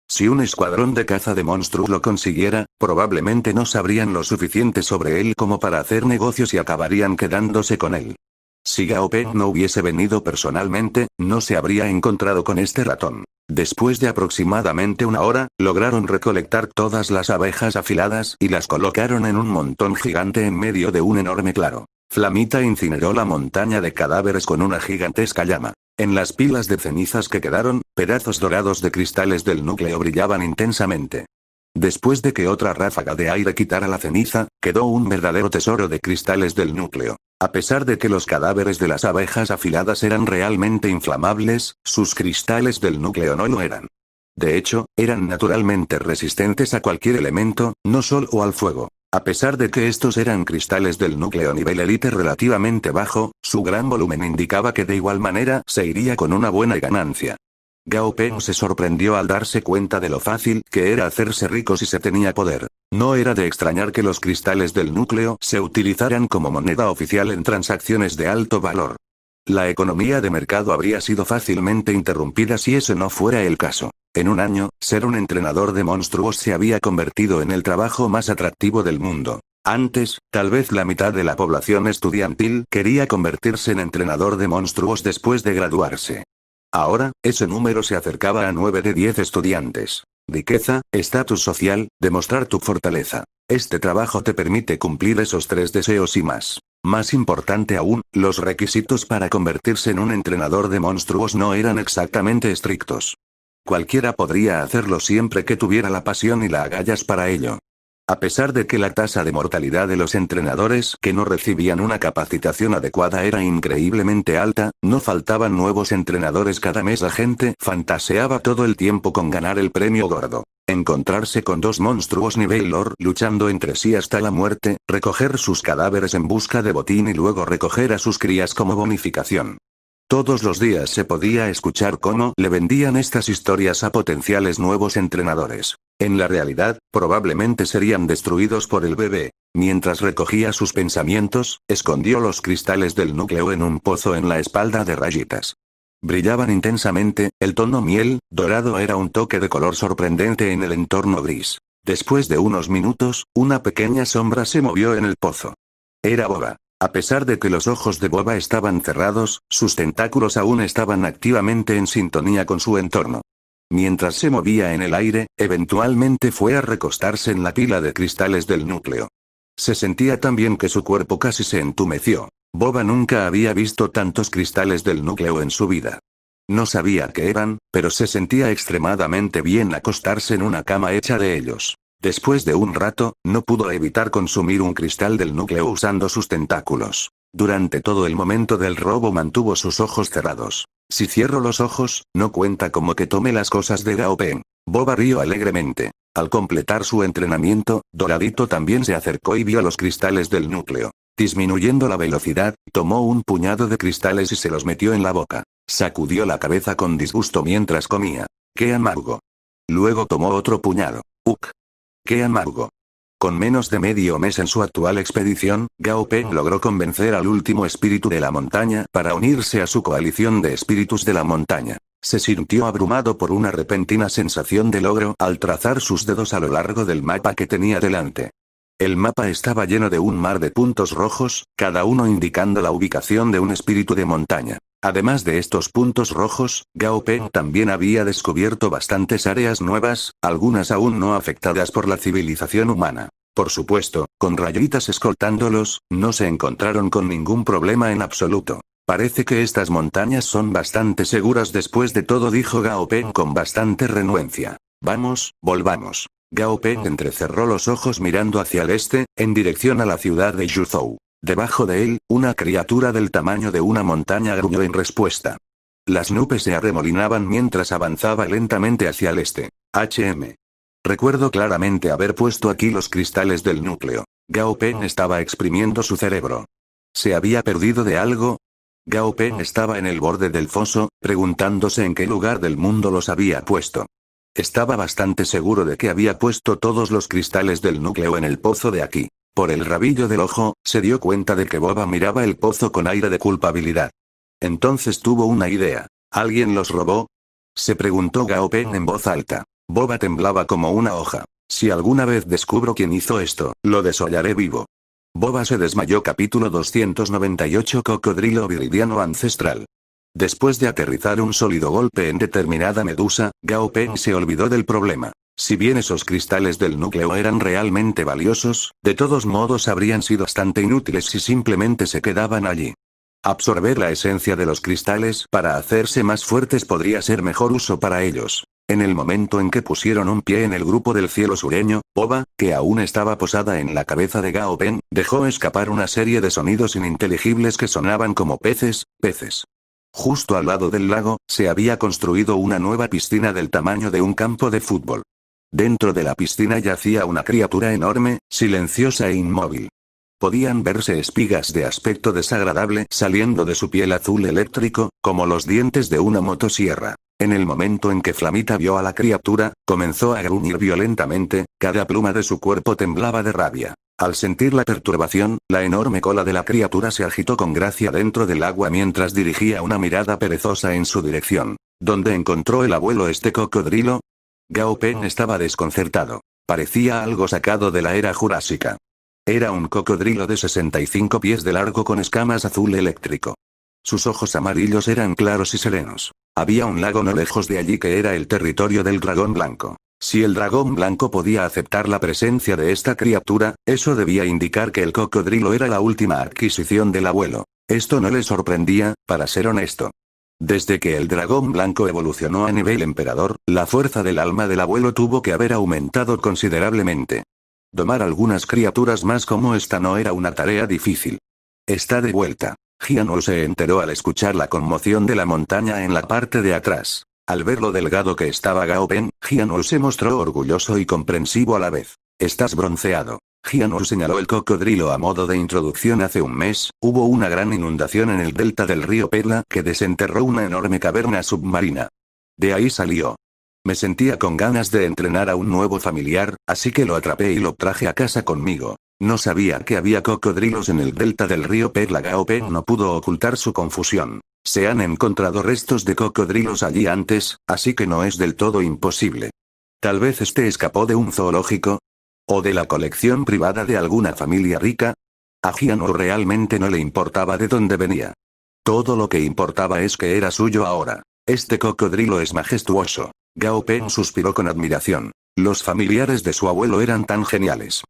Si un escuadrón de caza de monstruos lo consiguiera, probablemente no sabrían lo suficiente sobre él como para hacer negocios y acabarían quedándose con él. Si Gao Peng no hubiese venido personalmente, no se habría encontrado con este ratón. Después de aproximadamente una hora, lograron recolectar todas las abejas afiladas y las colocaron en un montón gigante en medio de un enorme claro. Flamita incineró la montaña de cadáveres con una gigantesca llama. En las pilas de cenizas que quedaron, pedazos dorados de cristales del núcleo brillaban intensamente. Después de que otra ráfaga de aire quitara la ceniza, quedó un verdadero tesoro de cristales del núcleo. A pesar de que los cadáveres de las abejas afiladas eran realmente inflamables, sus cristales del núcleo no lo eran. De hecho, eran naturalmente resistentes a cualquier elemento, no solo al fuego. A pesar de que estos eran cristales del núcleo nivel élite relativamente bajo, su gran volumen indicaba que de igual manera se iría con una buena ganancia. Gao Peng se sorprendió al darse cuenta de lo fácil que era hacerse rico si se tenía poder. No era de extrañar que los cristales del núcleo se utilizaran como moneda oficial en transacciones de alto valor. La economía de mercado habría sido fácilmente interrumpida si ese no fuera el caso. En un año, ser un entrenador de monstruos se había convertido en el trabajo más atractivo del mundo. Antes, tal vez la mitad de la población estudiantil quería convertirse en entrenador de monstruos después de graduarse. Ahora, ese número se acercaba a 9 de 10 estudiantes. Riqueza, estatus social, demostrar tu fortaleza. Este trabajo te permite cumplir esos 3 deseos y más. Más importante aún, los requisitos para convertirse en un entrenador de monstruos no eran exactamente estrictos. Cualquiera podría hacerlo siempre que tuviera la pasión y la agallas para ello. A pesar de que la tasa de mortalidad de los entrenadores que no recibían una capacitación adecuada era increíblemente alta, no faltaban nuevos entrenadores cada mes. La gente fantaseaba todo el tiempo con ganar el premio gordo. Encontrarse con 2 monstruos nivel Lord luchando entre sí hasta la muerte, recoger sus cadáveres en busca de botín y luego recoger a sus crías como bonificación. Todos los días se podía escuchar cómo le vendían estas historias a potenciales nuevos entrenadores. En la realidad, probablemente serían destruidos por el bebé. Mientras recogía sus pensamientos, escondió los cristales del núcleo en un pozo en la espalda de rayitas. Brillaban intensamente, el tono miel, dorado era un toque de color sorprendente en el entorno gris. Después de unos minutos, una pequeña sombra se movió en el pozo. Era Boba. A pesar de que los ojos de Boba estaban cerrados, sus tentáculos aún estaban activamente en sintonía con su entorno. Mientras se movía en el aire, eventualmente fue a recostarse en la pila de cristales del núcleo. Se sentía tan bien que su cuerpo casi se entumeció. Boba nunca había visto tantos cristales del núcleo en su vida. No sabía qué eran, pero se sentía extremadamente bien acostarse en una cama hecha de ellos. Después de un rato, no pudo evitar consumir un cristal del núcleo usando sus tentáculos. Durante todo el momento del robo mantuvo sus ojos cerrados. Si cierro los ojos, no cuenta como que tome las cosas de Gao Peng. Boba rió alegremente. Al completar su entrenamiento, Doradito también se acercó y vio los cristales del núcleo. Disminuyendo la velocidad, tomó un puñado de cristales y se los metió en la boca. Sacudió la cabeza con disgusto mientras comía. ¡Qué amargo! Luego tomó otro puñado. ¡Uk! ¡Qué amargo! Con menos de medio mes en su actual expedición, Gao Peng logró convencer al último espíritu de la montaña para unirse a su coalición de espíritus de la montaña. Se sintió abrumado por una repentina sensación de logro al trazar sus dedos a lo largo del mapa que tenía delante. El mapa estaba lleno de un mar de puntos rojos, cada uno indicando la ubicación de un espíritu de montaña. Además de estos puntos rojos, Gao Peng también había descubierto bastantes áreas nuevas, algunas aún no afectadas por la civilización humana. Por supuesto, con rayitas escoltándolos, no se encontraron con ningún problema en absoluto. Parece que estas montañas son bastante seguras después de todo, dijo Gao Peng con bastante renuencia. Vamos, volvamos. Gao Peng entrecerró los ojos mirando hacia el este, en dirección a la ciudad de Yuzhou. Debajo de él, una criatura del tamaño de una montaña gruñó en respuesta. Las nubes se arremolinaban mientras avanzaba lentamente hacia el este. Recuerdo claramente haber puesto aquí los cristales del núcleo. Gao Peng estaba exprimiendo su cerebro. ¿Se había perdido de algo? Gao Peng estaba en el borde del foso, preguntándose en qué lugar del mundo los había puesto. Estaba bastante seguro de que había puesto todos los cristales del núcleo en el pozo de aquí. Por el rabillo del ojo, se dio cuenta de que Boba miraba el pozo con aire de culpabilidad. Entonces tuvo una idea. ¿Alguien los robó? Se preguntó Gao Peng en voz alta. Boba temblaba como una hoja. Si alguna vez descubro quién hizo esto, lo desollaré vivo. Boba se desmayó. Capítulo 298. Cocodrilo viridiano ancestral. Después de aterrizar un sólido golpe en determinada medusa, Gao Peng se olvidó del problema. Si bien esos cristales del núcleo eran realmente valiosos, de todos modos habrían sido bastante inútiles si simplemente se quedaban allí. Absorber la esencia de los cristales para hacerse más fuertes podría ser mejor uso para ellos. En el momento en que pusieron un pie en el grupo del cielo sureño, Boba, que aún estaba posada en la cabeza de Gao Peng, dejó escapar una serie de sonidos ininteligibles que sonaban como peces. Justo al lado del lago, se había construido una nueva piscina del tamaño de un campo de fútbol. Dentro de la piscina yacía una criatura enorme, silenciosa e inmóvil. Podían verse espigas de aspecto desagradable saliendo de su piel azul eléctrico, como los dientes de una motosierra. En el momento en que Flamita vio a la criatura, comenzó a gruñir violentamente, cada pluma de su cuerpo temblaba de rabia. Al sentir la perturbación, la enorme cola de la criatura se agitó con gracia dentro del agua mientras dirigía una mirada perezosa en su dirección. ¿Dónde encontró el abuelo este cocodrilo? Gao Peng estaba desconcertado. Parecía algo sacado de la era jurásica. Era un cocodrilo de 65 pies de largo con escamas azul eléctrico. Sus ojos amarillos eran claros y serenos. Había un lago no lejos de allí que era el territorio del dragón blanco. Si el dragón blanco podía aceptar la presencia de esta criatura, eso debía indicar que el cocodrilo era la última adquisición del abuelo. Esto no le sorprendía, para ser honesto. Desde que el dragón blanco evolucionó a nivel emperador, la fuerza del alma del abuelo tuvo que haber aumentado considerablemente. Domar algunas criaturas más como esta no era una tarea difícil. Está de vuelta. Jianwu se enteró al escuchar la conmoción de la montaña en la parte de atrás. Al ver lo delgado que estaba Gao Peng, Jianwu se mostró orgulloso y comprensivo a la vez. Estás bronceado. Jianwu señaló el cocodrilo a modo de introducción. Hace un mes, hubo una gran inundación en el delta del río Perla que desenterró una enorme caverna submarina. De ahí salió Me sentía con ganas de entrenar a un nuevo familiar, así que lo atrapé y lo traje a casa conmigo. No sabía que había cocodrilos en el delta del río Perla. Gao Peng no pudo ocultar su confusión. Se han encontrado restos de cocodrilos allí antes, así que no es del todo imposible. Tal vez este escapó de un zoológico. ¿O de la colección privada de alguna familia rica? A Jianru realmente no le importaba de dónde venía. Todo lo que importaba es que era suyo ahora. Este cocodrilo es majestuoso. Gao Peng suspiró con admiración. Los familiares de su abuelo eran tan geniales.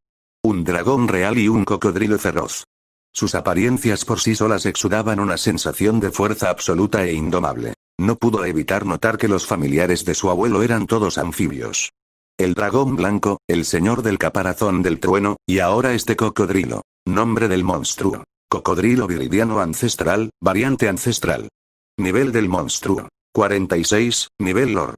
Un dragón real y un cocodrilo feroz. Sus apariencias por sí solas exudaban una sensación de fuerza absoluta e indomable. No pudo evitar notar que los familiares de su abuelo eran todos anfibios. El dragón blanco, el señor del caparazón del trueno, y ahora este cocodrilo. Nombre del monstruo. Cocodrilo viridiano ancestral, variante ancestral. Nivel del monstruo. 46, nivel lore.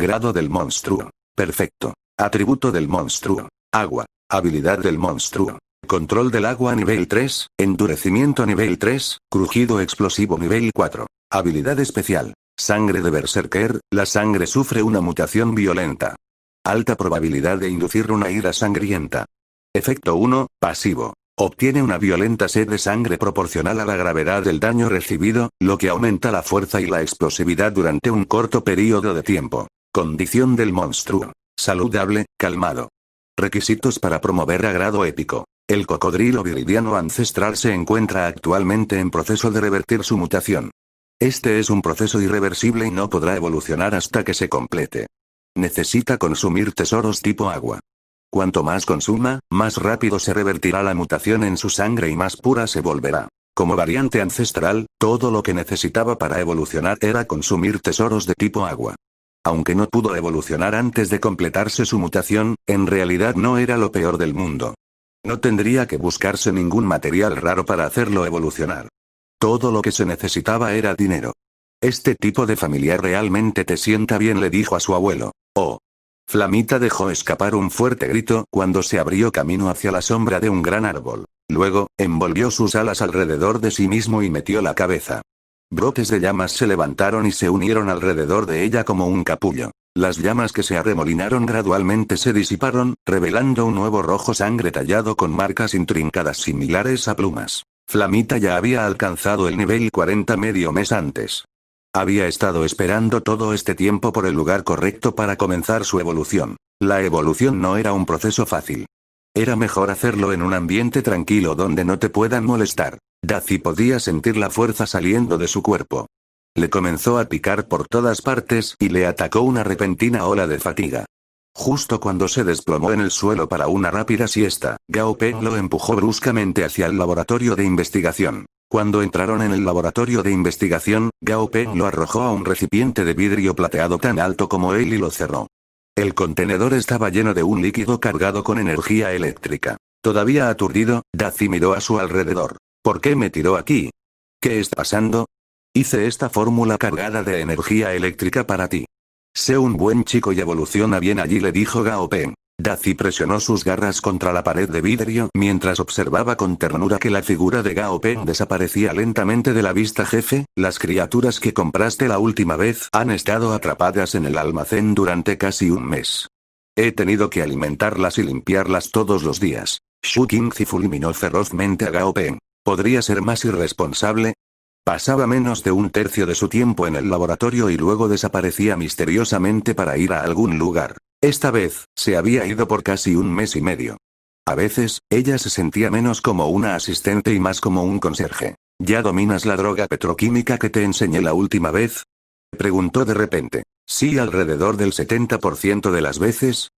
Grado del monstruo. Perfecto. Atributo del monstruo. Agua. Habilidad del monstruo. Control del agua nivel 3, endurecimiento nivel 3, crujido explosivo nivel 4. Habilidad especial. Sangre de berserker, la sangre sufre una mutación violenta. Alta probabilidad de inducir una ira sangrienta. Efecto 1, pasivo. Obtiene una violenta sed de sangre proporcional a la gravedad del daño recibido, lo que aumenta la fuerza y la explosividad durante un corto periodo de tiempo. Condición del monstruo. Saludable, calmado. Requisitos para promover a grado épico. El cocodrilo viridiano ancestral se encuentra actualmente en proceso de revertir su mutación. Este es un proceso irreversible y no podrá evolucionar hasta que se complete. Necesita consumir tesoros tipo agua. Cuanto más consuma, más rápido se revertirá la mutación en su sangre y más pura se volverá. Como variante ancestral, todo lo que necesitaba para evolucionar era consumir tesoros de tipo agua. Aunque no pudo evolucionar antes de completarse su mutación, en realidad no era lo peor del mundo. No tendría que buscarse ningún material raro para hacerlo evolucionar. Todo lo que se necesitaba era dinero. Este tipo de familiar realmente te sienta bien, le dijo a su abuelo. Oh. Flamita dejó escapar un fuerte grito cuando se abrió camino hacia la sombra de un gran árbol. Luego, envolvió sus alas alrededor de sí mismo y metió la cabeza. Brotes de llamas se levantaron y se unieron alrededor de ella como un capullo. Las llamas que se arremolinaron gradualmente se disiparon, revelando un nuevo rojo sangre tallado con marcas intrincadas similares a plumas. Flamita ya había alcanzado el nivel 40 medio mes antes. Había estado esperando todo este tiempo por el lugar correcto para comenzar su evolución. La evolución no era un proceso fácil. Era mejor hacerlo en un ambiente tranquilo donde no te puedan molestar. Dazi podía sentir la fuerza saliendo de su cuerpo. Le comenzó a picar por todas partes y le atacó una repentina ola de fatiga. Justo cuando se desplomó en el suelo para una rápida siesta, Gao Peng lo empujó bruscamente hacia el laboratorio de investigación. Cuando entraron en el laboratorio de investigación, Gao Peng lo arrojó a un recipiente de vidrio plateado tan alto como él y lo cerró. El contenedor estaba lleno de un líquido cargado con energía eléctrica. Todavía aturdido, Dazi miró a su alrededor. ¿Por qué me tiró aquí? ¿Qué está pasando? Hice esta fórmula cargada de energía eléctrica para ti. Sé un buen chico y evoluciona bien allí, le dijo Gao Peng. Dazi presionó sus garras contra la pared de vidrio mientras observaba con ternura que la figura de Gao Peng desaparecía lentamente de la vista. Jefe, las criaturas que compraste la última vez han estado atrapadas en el almacén durante casi un mes. He tenido que alimentarlas y limpiarlas todos los días. Shu Qingzi fulminó ferozmente a Gao Peng. ¿Podría ser más irresponsable? Pasaba menos de un tercio de su tiempo en el laboratorio y luego desaparecía misteriosamente para ir a algún lugar. Esta vez, se había ido por casi un mes y medio. A veces, ella se sentía menos como una asistente y más como un conserje. ¿Ya dominas la droga petroquímica que te enseñé la última vez? Preguntó de repente. Sí, alrededor del 70% de las veces.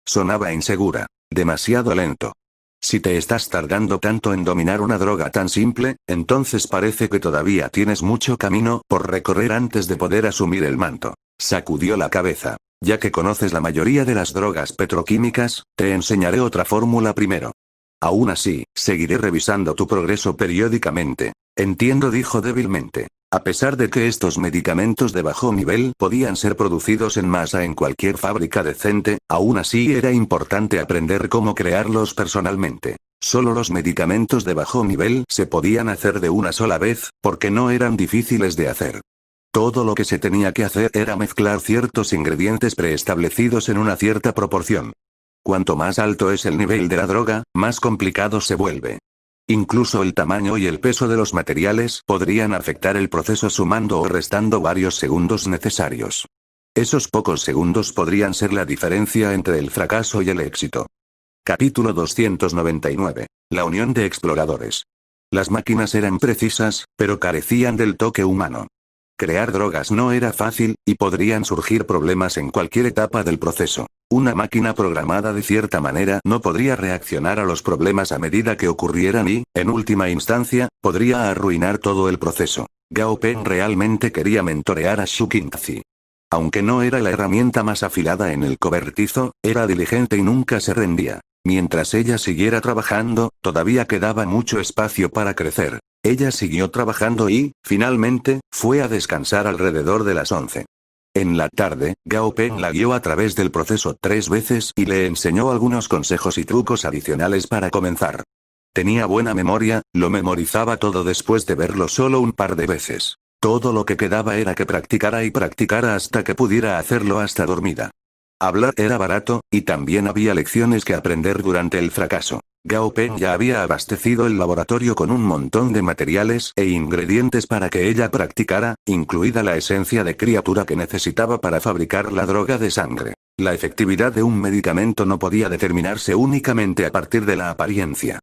Sonaba insegura. Demasiado lento. Si te estás tardando tanto en dominar una droga tan simple, entonces parece que todavía tienes mucho camino por recorrer antes de poder asumir el manto. Sacudió la cabeza. Ya que conoces la mayoría de las drogas petroquímicas, te enseñaré otra fórmula primero. Aún así, seguiré revisando tu progreso periódicamente. Entiendo, dijo débilmente. A pesar de que estos medicamentos de bajo nivel podían ser producidos en masa en cualquier fábrica decente, aún así era importante aprender cómo crearlos personalmente. Solo los medicamentos de bajo nivel se podían hacer de una sola vez, porque no eran difíciles de hacer. Todo lo que se tenía que hacer era mezclar ciertos ingredientes preestablecidos en una cierta proporción. Cuanto más alto es el nivel de la droga, más complicado se vuelve. Incluso el tamaño y el peso de los materiales podrían afectar el proceso sumando o restando varios segundos necesarios. Esos pocos segundos podrían ser la diferencia entre el fracaso y el éxito. Capítulo 299. La unión de exploradores. Las máquinas eran precisas, pero carecían del toque humano. Crear drogas no era fácil, y podrían surgir problemas en cualquier etapa del proceso. Una máquina programada de cierta manera no podría reaccionar a los problemas a medida que ocurrieran y, en última instancia, podría arruinar todo el proceso. Gao Peng realmente quería mentorear a Xu Qingzi. Aunque no era la herramienta más afilada en el cobertizo, era diligente y nunca se rendía. Mientras ella siguiera trabajando, todavía quedaba mucho espacio para crecer. Ella siguió trabajando y, finalmente, fue a descansar alrededor de las 11. En la tarde, Gao Peng la guió a través del proceso 3 veces y le enseñó algunos consejos y trucos adicionales para comenzar. Tenía buena memoria, lo memorizaba todo después de verlo solo un par de veces. Todo lo que quedaba era que practicara y practicara hasta que pudiera hacerlo hasta dormida. Hablar era barato, y también había lecciones que aprender durante el fracaso. Gao Peng ya había abastecido el laboratorio con un montón de materiales e ingredientes para que ella practicara, incluida la esencia de criatura que necesitaba para fabricar la droga de sangre. La efectividad de un medicamento no podía determinarse únicamente a partir de la apariencia.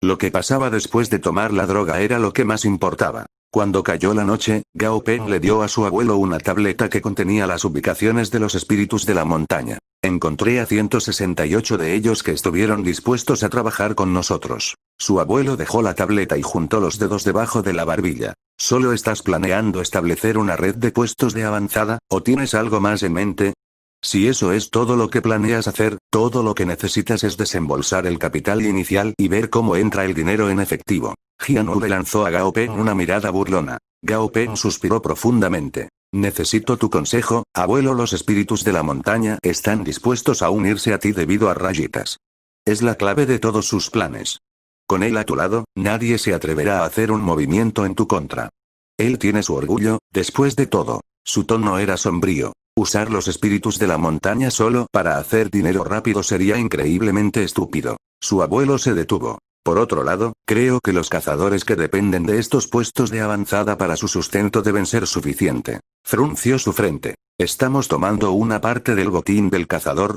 Lo que pasaba después de tomar la droga era lo que más importaba. Cuando cayó la noche, Gao Peng le dio a su abuelo una tableta que contenía las ubicaciones de los espíritus de la montaña. Encontré a 168 de ellos que estuvieron dispuestos a trabajar con nosotros. Su abuelo dejó la tableta y juntó los dedos debajo de la barbilla. ¿Solo estás planeando establecer una red de puestos de avanzada, o tienes algo más en mente? Si eso es todo lo que planeas hacer, todo lo que necesitas es desembolsar el capital inicial y ver cómo entra el dinero en efectivo. Jianwu le lanzó a Gao Peng una mirada burlona. Gao Peng suspiró profundamente. Necesito tu consejo, abuelo. Los espíritus de la montaña están dispuestos a unirse a ti debido a rayitas. Es la clave de todos sus planes. Con él a tu lado, nadie se atreverá a hacer un movimiento en tu contra. Él tiene su orgullo, después de todo. Su tono era sombrío. Usar los espíritus de la montaña solo para hacer dinero rápido sería increíblemente estúpido. Su abuelo se detuvo. Por otro lado, creo que los cazadores que dependen de estos puestos de avanzada para su sustento deben ser suficiente. Frunció su frente. ¿Estamos tomando una parte del botín del cazador?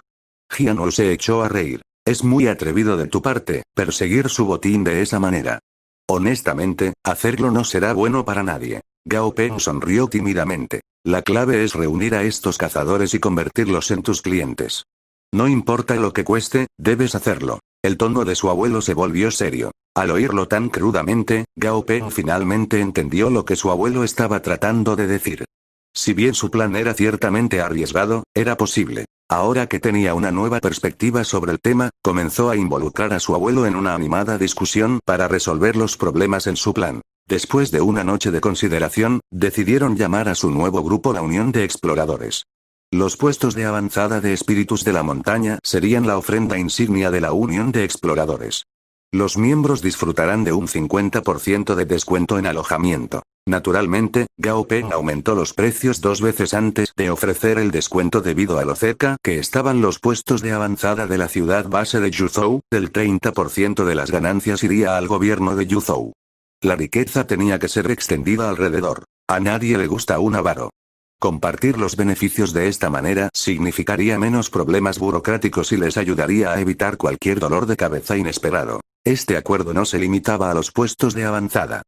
Jianwu se echó a reír. Es muy atrevido de tu parte, perseguir su botín de esa manera. Honestamente, hacerlo no será bueno para nadie. Gao Peng sonrió tímidamente. La clave es reunir a estos cazadores y convertirlos en tus clientes. No importa lo que cueste, debes hacerlo. El tono de su abuelo se volvió serio. Al oírlo tan crudamente, Gao Peng finalmente entendió lo que su abuelo estaba tratando de decir. Si bien su plan era ciertamente arriesgado, era posible. Ahora que tenía una nueva perspectiva sobre el tema, comenzó a involucrar a su abuelo en una animada discusión para resolver los problemas en su plan. Después de una noche de consideración, decidieron llamar a su nuevo grupo la Unión de Exploradores. Los puestos de avanzada de espíritus de la montaña serían la ofrenda insignia de la Unión de Exploradores. Los miembros disfrutarán de un 50% de descuento en alojamiento. Naturalmente, Gao Peng aumentó los precios 2 veces antes de ofrecer el descuento debido a lo cerca que estaban los puestos de avanzada de la ciudad base de Yuzhou. El 30% de las ganancias iría al gobierno de Yuzhou. La riqueza tenía que ser extendida alrededor. A nadie le gusta un avaro. Compartir los beneficios de esta manera significaría menos problemas burocráticos y les ayudaría a evitar cualquier dolor de cabeza inesperado. Este acuerdo no se limitaba a los puestos de avanzada.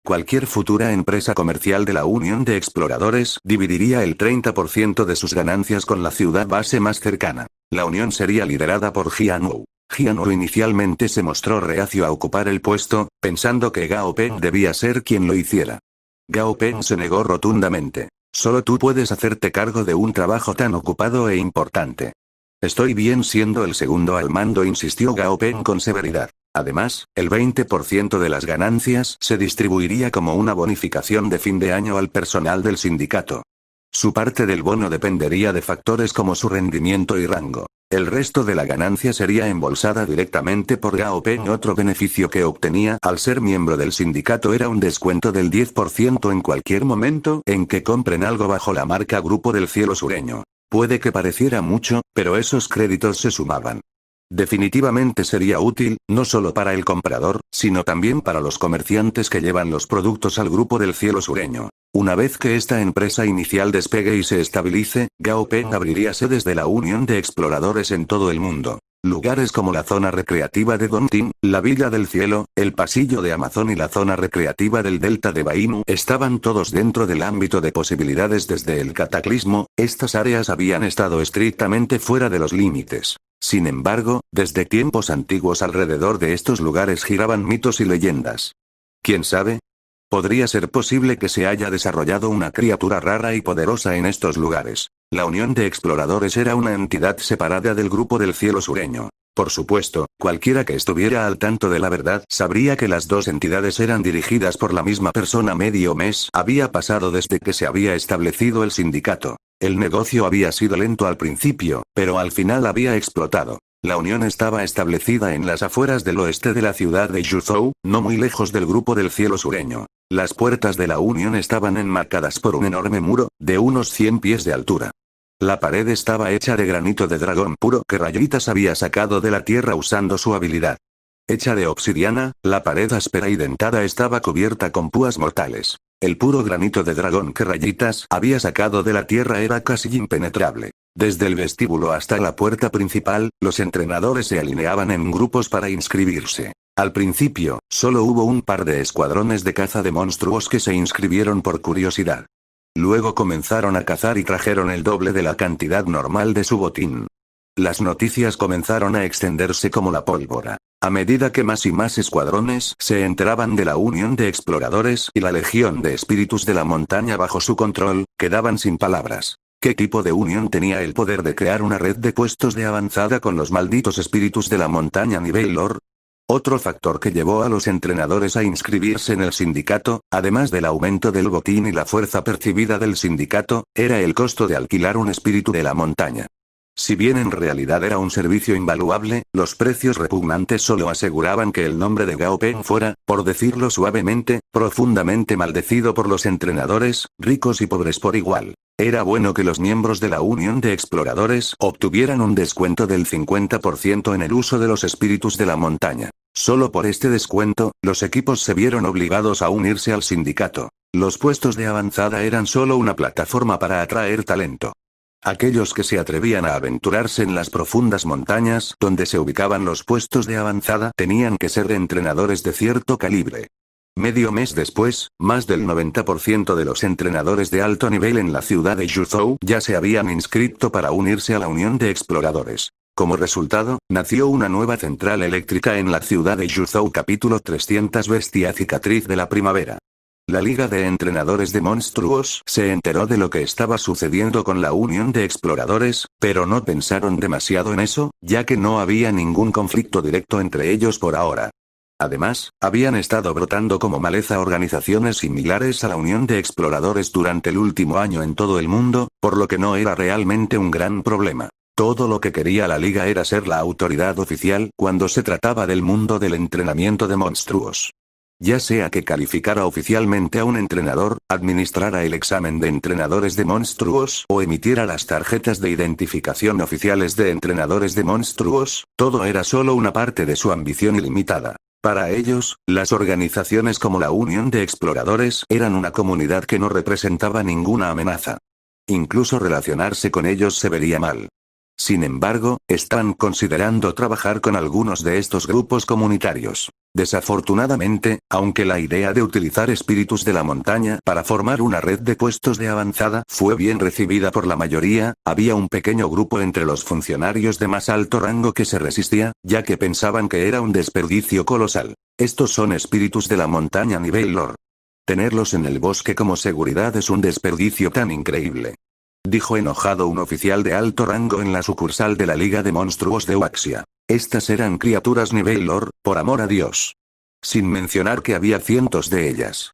Cualquier futura empresa comercial de la Unión de Exploradores dividiría el 30% de sus ganancias con la ciudad base más cercana. La unión sería liderada por Jianwu. Jianwu inicialmente se mostró reacio a ocupar el puesto, pensando que Gao Peng debía ser quien lo hiciera. Gao Peng se negó rotundamente. Solo tú puedes hacerte cargo de un trabajo tan ocupado e importante. Estoy bien siendo el segundo al mando, insistió Gao Peng con severidad. Además, el 20% de las ganancias se distribuiría como una bonificación de fin de año al personal del sindicato. Su parte del bono dependería de factores como su rendimiento y rango. El resto de la ganancia sería embolsada directamente por Gao Peng. Otro beneficio que obtenía al ser miembro del sindicato era un descuento del 10% en cualquier momento en que compren algo bajo la marca Grupo del Cielo Sureño. Puede que pareciera mucho, pero esos créditos se sumaban. Definitivamente sería útil, no solo para el comprador, sino también para los comerciantes que llevan los productos al Grupo del Cielo Sureño. Una vez que esta empresa inicial despegue y se estabilice, Gao Peng abriría sedes de la Unión de Exploradores en todo el mundo. Lugares como la zona recreativa de Dongting, la Villa del Cielo, el Pasillo de Amazon y la zona recreativa del Delta de Bainu estaban todos dentro del ámbito de posibilidades desde el cataclismo. Estas áreas habían estado estrictamente fuera de los límites. Sin embargo, desde tiempos antiguos alrededor de estos lugares giraban mitos y leyendas. ¿Quién sabe? Podría ser posible que se haya desarrollado una criatura rara y poderosa en estos lugares. La Unión de Exploradores era una entidad separada del Grupo del Cielo Sureño. Por supuesto, cualquiera que estuviera al tanto de la verdad sabría que las dos entidades eran dirigidas por la misma persona. Medio mes había pasado desde que se había establecido el sindicato. El negocio había sido lento al principio, pero al final había explotado. La unión estaba establecida en las afueras del oeste de la ciudad de Yuzhou, no muy lejos del Grupo del Cielo Sureño. Las puertas de la unión estaban enmarcadas por un enorme muro, de unos 100 pies de altura. La pared estaba hecha de granito de dragón puro que Rayitas había sacado de la tierra usando su habilidad. Hecha de obsidiana, la pared áspera y dentada estaba cubierta con púas mortales. El puro granito de dragón que Rayitas había sacado de la tierra era casi impenetrable. Desde el vestíbulo hasta la puerta principal, los entrenadores se alineaban en grupos para inscribirse. Al principio, solo hubo un par de escuadrones de caza de monstruos que se inscribieron por curiosidad. Luego comenzaron a cazar y trajeron el doble de la cantidad normal de su botín. Las noticias comenzaron a extenderse como la pólvora. A medida que más y más escuadrones se enteraban de la Unión de Exploradores y la Legión de Espíritus de la Montaña bajo su control, quedaban sin palabras. ¿Qué tipo de unión tenía el poder de crear una red de puestos de avanzada con los malditos espíritus de la montaña nivel lore? Otro factor que llevó a los entrenadores a inscribirse en el sindicato, además del aumento del botín y la fuerza percibida del sindicato, era el costo de alquilar un espíritu de la montaña. Si bien en realidad era un servicio invaluable, los precios repugnantes solo aseguraban que el nombre de Gao Peng fuera, por decirlo suavemente, profundamente maldecido por los entrenadores, ricos y pobres por igual. Era bueno que los miembros de la Unión de Exploradores obtuvieran un descuento del 50% en el uso de los espíritus de la montaña. Solo por este descuento, los equipos se vieron obligados a unirse al sindicato. Los puestos de avanzada eran solo una plataforma para atraer talento. Aquellos que se atrevían a aventurarse en las profundas montañas donde se ubicaban los puestos de avanzada tenían que ser entrenadores de cierto calibre. Medio mes después, más del 90% de los entrenadores de alto nivel en la ciudad de Yuzhou ya se habían inscrito para unirse a la Unión de Exploradores. Como resultado, nació una nueva central eléctrica en la ciudad de Yuzhou. Capítulo 300. Bestia cicatriz de la primavera. La Liga de Entrenadores de Monstruos se enteró de lo que estaba sucediendo con la Unión de Exploradores, pero no pensaron demasiado en eso, ya que no había ningún conflicto directo entre ellos por ahora. Además, habían estado brotando como maleza organizaciones similares a la Unión de Exploradores durante el último año en todo el mundo, por lo que no era realmente un gran problema. Todo lo que quería la Liga era ser la autoridad oficial cuando se trataba del mundo del entrenamiento de monstruos. Ya sea que calificara oficialmente a un entrenador, administrara el examen de entrenadores de monstruos o emitiera las tarjetas de identificación oficiales de entrenadores de monstruos, todo era solo una parte de su ambición ilimitada. Para ellos, las organizaciones como la Unión de Exploradores eran una comunidad que no representaba ninguna amenaza. Incluso relacionarse con ellos se vería mal. Sin embargo, están considerando trabajar con algunos de estos grupos comunitarios. Desafortunadamente, aunque la idea de utilizar espíritus de la montaña para formar una red de puestos de avanzada fue bien recibida por la mayoría, había un pequeño grupo entre los funcionarios de más alto rango que se resistía, ya que pensaban que era un desperdicio colosal. Estos son espíritus de la montaña nivel lore. Tenerlos en el bosque como seguridad es un desperdicio tan increíble. Dijo enojado un oficial de alto rango en la sucursal de la Liga de Monstruos de Waxia. Estas eran criaturas nivel lore, por amor a Dios. Sin mencionar que había cientos de ellas.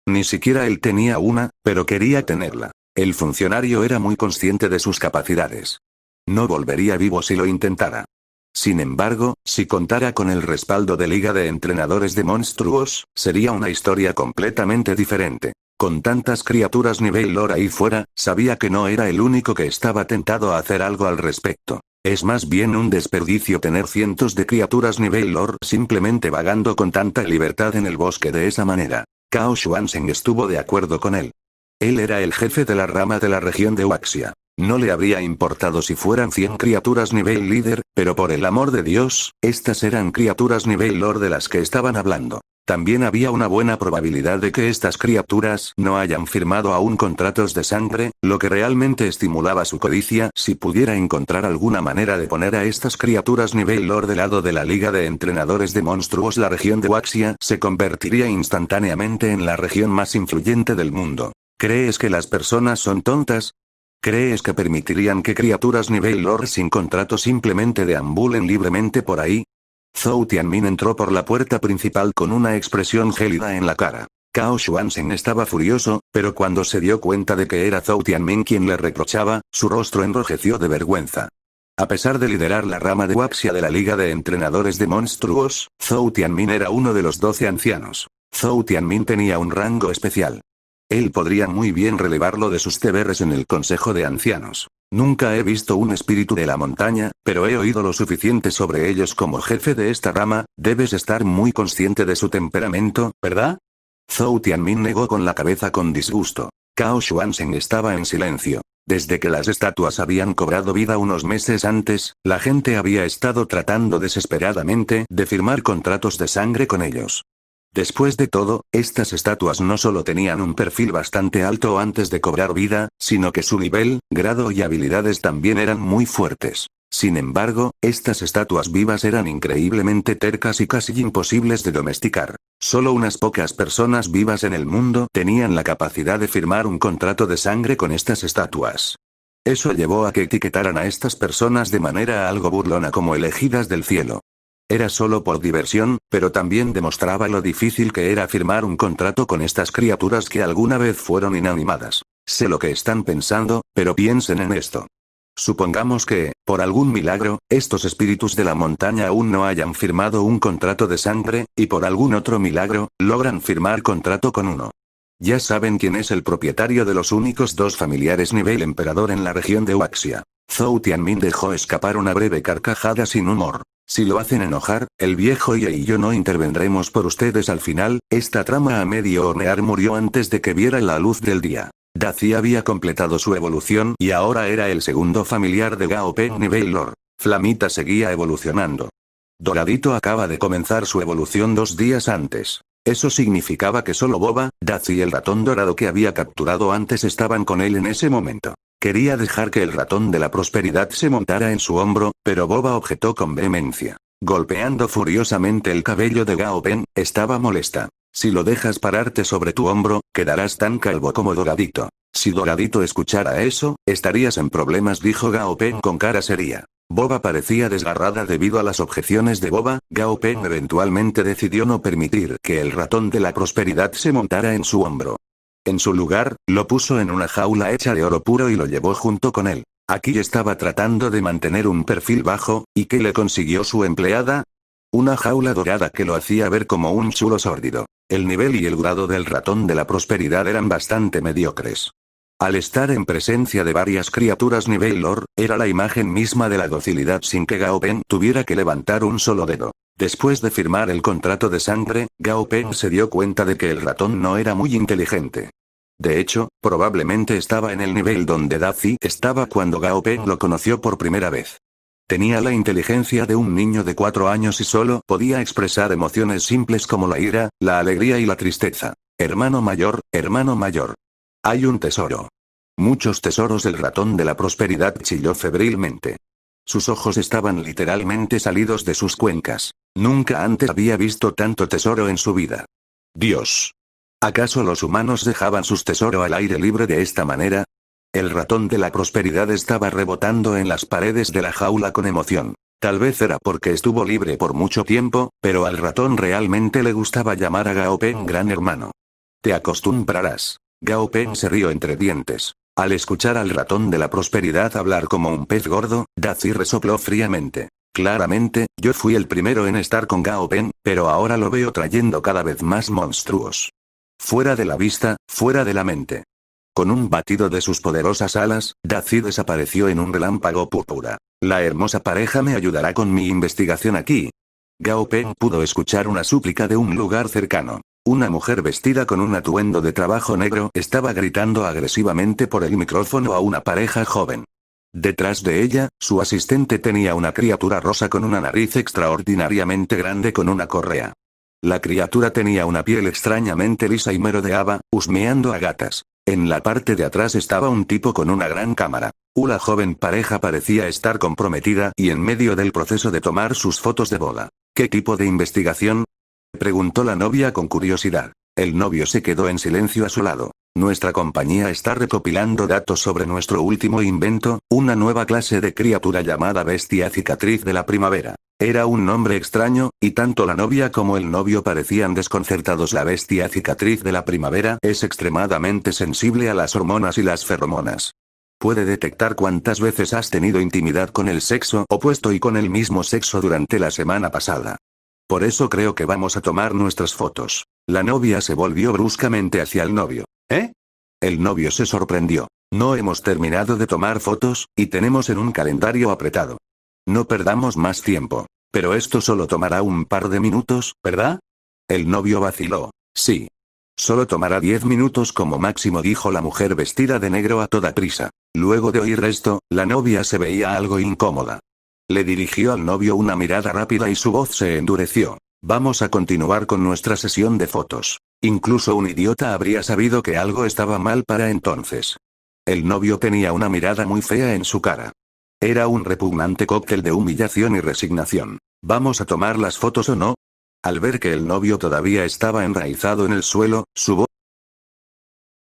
Ni siquiera él tenía una, pero quería tenerla. El funcionario era muy consciente de sus capacidades. No volvería vivo si lo intentara. Sin embargo, si contara con el respaldo de Liga de Entrenadores de Monstruos, sería una historia completamente diferente. Con tantas criaturas nivel lore ahí fuera, sabía que no era el único que estaba tentado a hacer algo al respecto. Es más bien un desperdicio tener cientos de criaturas nivel lore simplemente vagando con tanta libertad en el bosque de esa manera. Cao Xuanzeng estuvo de acuerdo con él. Él era el jefe de la rama de la región de Huaxia. No le habría importado si fueran 100 criaturas nivel líder, pero por el amor de Dios, estas eran criaturas nivel lore de las que estaban hablando. También había una buena probabilidad de que estas criaturas no hayan firmado aún contratos de sangre, lo que realmente estimulaba su codicia. Si pudiera encontrar alguna manera de poner a estas criaturas nivel lore del lado de la Liga de Entrenadores de Monstruos, la región de Huaxia se convertiría instantáneamente en la región más influyente del mundo. ¿Crees que las personas son tontas? ¿Crees que permitirían que criaturas nivel lore sin contrato simplemente deambulen libremente por ahí? Zhou Tianmin entró por la puerta principal con una expresión gélida en la cara. Cao Xuanzeng estaba furioso, pero cuando se dio cuenta de que era Zhou Tianmin quien le reprochaba, su rostro enrojeció de vergüenza. A pesar de liderar la rama de Huaxia de la Liga de Entrenadores de Monstruos, Zhou Tianmin era uno de los 12 ancianos. Zhou Tianmin tenía un rango especial. Él podría muy bien relevarlo de sus deberes en el Consejo de Ancianos. Nunca he visto un espíritu de la montaña, pero he oído lo suficiente sobre ellos como jefe de esta rama. Debes estar muy consciente de su temperamento, ¿verdad? Zhou Tianmin negó con la cabeza con disgusto. Cao Xuanzeng estaba en silencio. Desde que las estatuas habían cobrado vida unos meses antes, la gente había estado tratando desesperadamente de firmar contratos de sangre con ellos. Después de todo, estas estatuas no solo tenían un perfil bastante alto antes de cobrar vida, sino que su nivel, grado y habilidades también eran muy fuertes. Sin embargo, estas estatuas vivas eran increíblemente tercas y casi imposibles de domesticar. Solo unas pocas personas vivas en el mundo tenían la capacidad de firmar un contrato de sangre con estas estatuas. Eso llevó a que etiquetaran a estas personas de manera algo burlona como elegidas del cielo. Era solo por diversión, pero también demostraba lo difícil que era firmar un contrato con estas criaturas que alguna vez fueron inanimadas. Sé lo que están pensando, pero piensen en esto. Supongamos que, por algún milagro, estos espíritus de la montaña aún no hayan firmado un contrato de sangre, y por algún otro milagro, logran firmar contrato con uno. Ya saben quién es el propietario de los únicos 2 familiares nivel emperador en la región de Huaxia. Zhou Tianmin dejó escapar una breve carcajada sin humor. Si lo hacen enojar, el viejo Ye y yo no intervendremos por ustedes al final. Esta trama a medio hornear murió antes de que viera la luz del día. Daci había completado su evolución y ahora era el segundo familiar de Gao Peng nivel lore. Flamita seguía evolucionando. Doradito acaba de comenzar su evolución 2 días antes. Eso significaba que solo Boba, Daci y el ratón dorado que había capturado antes estaban con él en ese momento. Quería dejar que el ratón de la prosperidad se montara en su hombro, pero Boba objetó con vehemencia. Golpeando furiosamente el cabello de Gao Peng, estaba molesta. Si lo dejas pararte sobre tu hombro, quedarás tan calvo como Doradito. Si Doradito escuchara eso, estarías en problemas, dijo Gao Peng con cara seria. Boba parecía desgarrada debido a las objeciones de Boba. Gao Peng eventualmente decidió no permitir que el ratón de la prosperidad se montara en su hombro. En su lugar, lo puso en una jaula hecha de oro puro y lo llevó junto con él. Aquí estaba tratando de mantener un perfil bajo, ¿y qué le consiguió su empleada? Una jaula dorada que lo hacía ver como un chulo sórdido. El nivel y el grado del ratón de la prosperidad eran bastante mediocres. Al estar en presencia de varias criaturas nivel lore, era la imagen misma de la docilidad sin que Gao Peng tuviera que levantar un solo dedo. Después de firmar el contrato de sangre, Gao Peng se dio cuenta de que el ratón no era muy inteligente. De hecho, probablemente estaba en el nivel donde Daci estaba cuando Gao Peng lo conoció por primera vez. Tenía la inteligencia de un niño de 4 años y solo podía expresar emociones simples como la ira, la alegría y la tristeza. Hermano mayor, hermano mayor. Hay un tesoro. Muchos tesoros. El ratón de la prosperidad chilló febrilmente. Sus ojos estaban literalmente salidos de sus cuencas. Nunca antes había visto tanto tesoro en su vida. Dios. ¿Acaso los humanos dejaban sus tesoros al aire libre de esta manera? El ratón de la prosperidad estaba rebotando en las paredes de la jaula con emoción. Tal vez era porque estuvo libre por mucho tiempo, pero al ratón realmente le gustaba llamar a Gao Peng gran hermano. Te acostumbrarás. Gao Peng se rió entre dientes. Al escuchar al ratón de la prosperidad hablar como un pez gordo, Dazi resopló fríamente. Claramente, yo fui el primero en estar con Gao Pen, pero ahora lo veo trayendo cada vez más monstruos. Fuera de la vista, fuera de la mente. Con un batido de sus poderosas alas, Dazi desapareció en un relámpago púrpura. La hermosa pareja me ayudará con mi investigación aquí. Gao Pen pudo escuchar una súplica de un lugar cercano. Una mujer vestida con un atuendo de trabajo negro estaba gritando agresivamente por el micrófono a una pareja joven. Detrás de ella, su asistente tenía una criatura rosa con una nariz extraordinariamente grande con una correa. La criatura tenía una piel extrañamente lisa y merodeaba, husmeando a gatas. En la parte de atrás estaba un tipo con una gran cámara. La joven pareja parecía estar comprometida y en medio del proceso de tomar sus fotos de boda. ¿Qué tipo de investigación?, preguntó la novia con curiosidad. El novio se quedó en silencio a su lado. Nuestra compañía está recopilando datos sobre nuestro último invento, una nueva clase de criatura llamada bestia cicatriz de la primavera. Era un nombre extraño, y tanto la novia como el novio parecían desconcertados. La bestia cicatriz de la primavera es extremadamente sensible a las hormonas y las feromonas. Puede detectar cuántas veces has tenido intimidad con el sexo opuesto y con el mismo sexo durante la semana pasada. Por eso creo que vamos a tomar nuestras fotos. La novia se volvió bruscamente hacia el novio. ¿Eh? El novio se sorprendió. No hemos terminado de tomar fotos, y tenemos en un calendario apretado. No perdamos más tiempo. Pero esto solo tomará un par de minutos, ¿verdad? El novio vaciló. Sí. Solo tomará 10 minutos como máximo, dijo la mujer vestida de negro a toda prisa. Luego de oír esto, la novia se veía algo incómoda. Le dirigió al novio una mirada rápida y su voz se endureció. Vamos a continuar con nuestra sesión de fotos. Incluso un idiota habría sabido que algo estaba mal para entonces. El novio tenía una mirada muy fea en su cara. Era un repugnante cóctel de humillación y resignación. ¿Vamos a tomar las fotos o no? Al ver que el novio todavía estaba enraizado en el suelo, su voz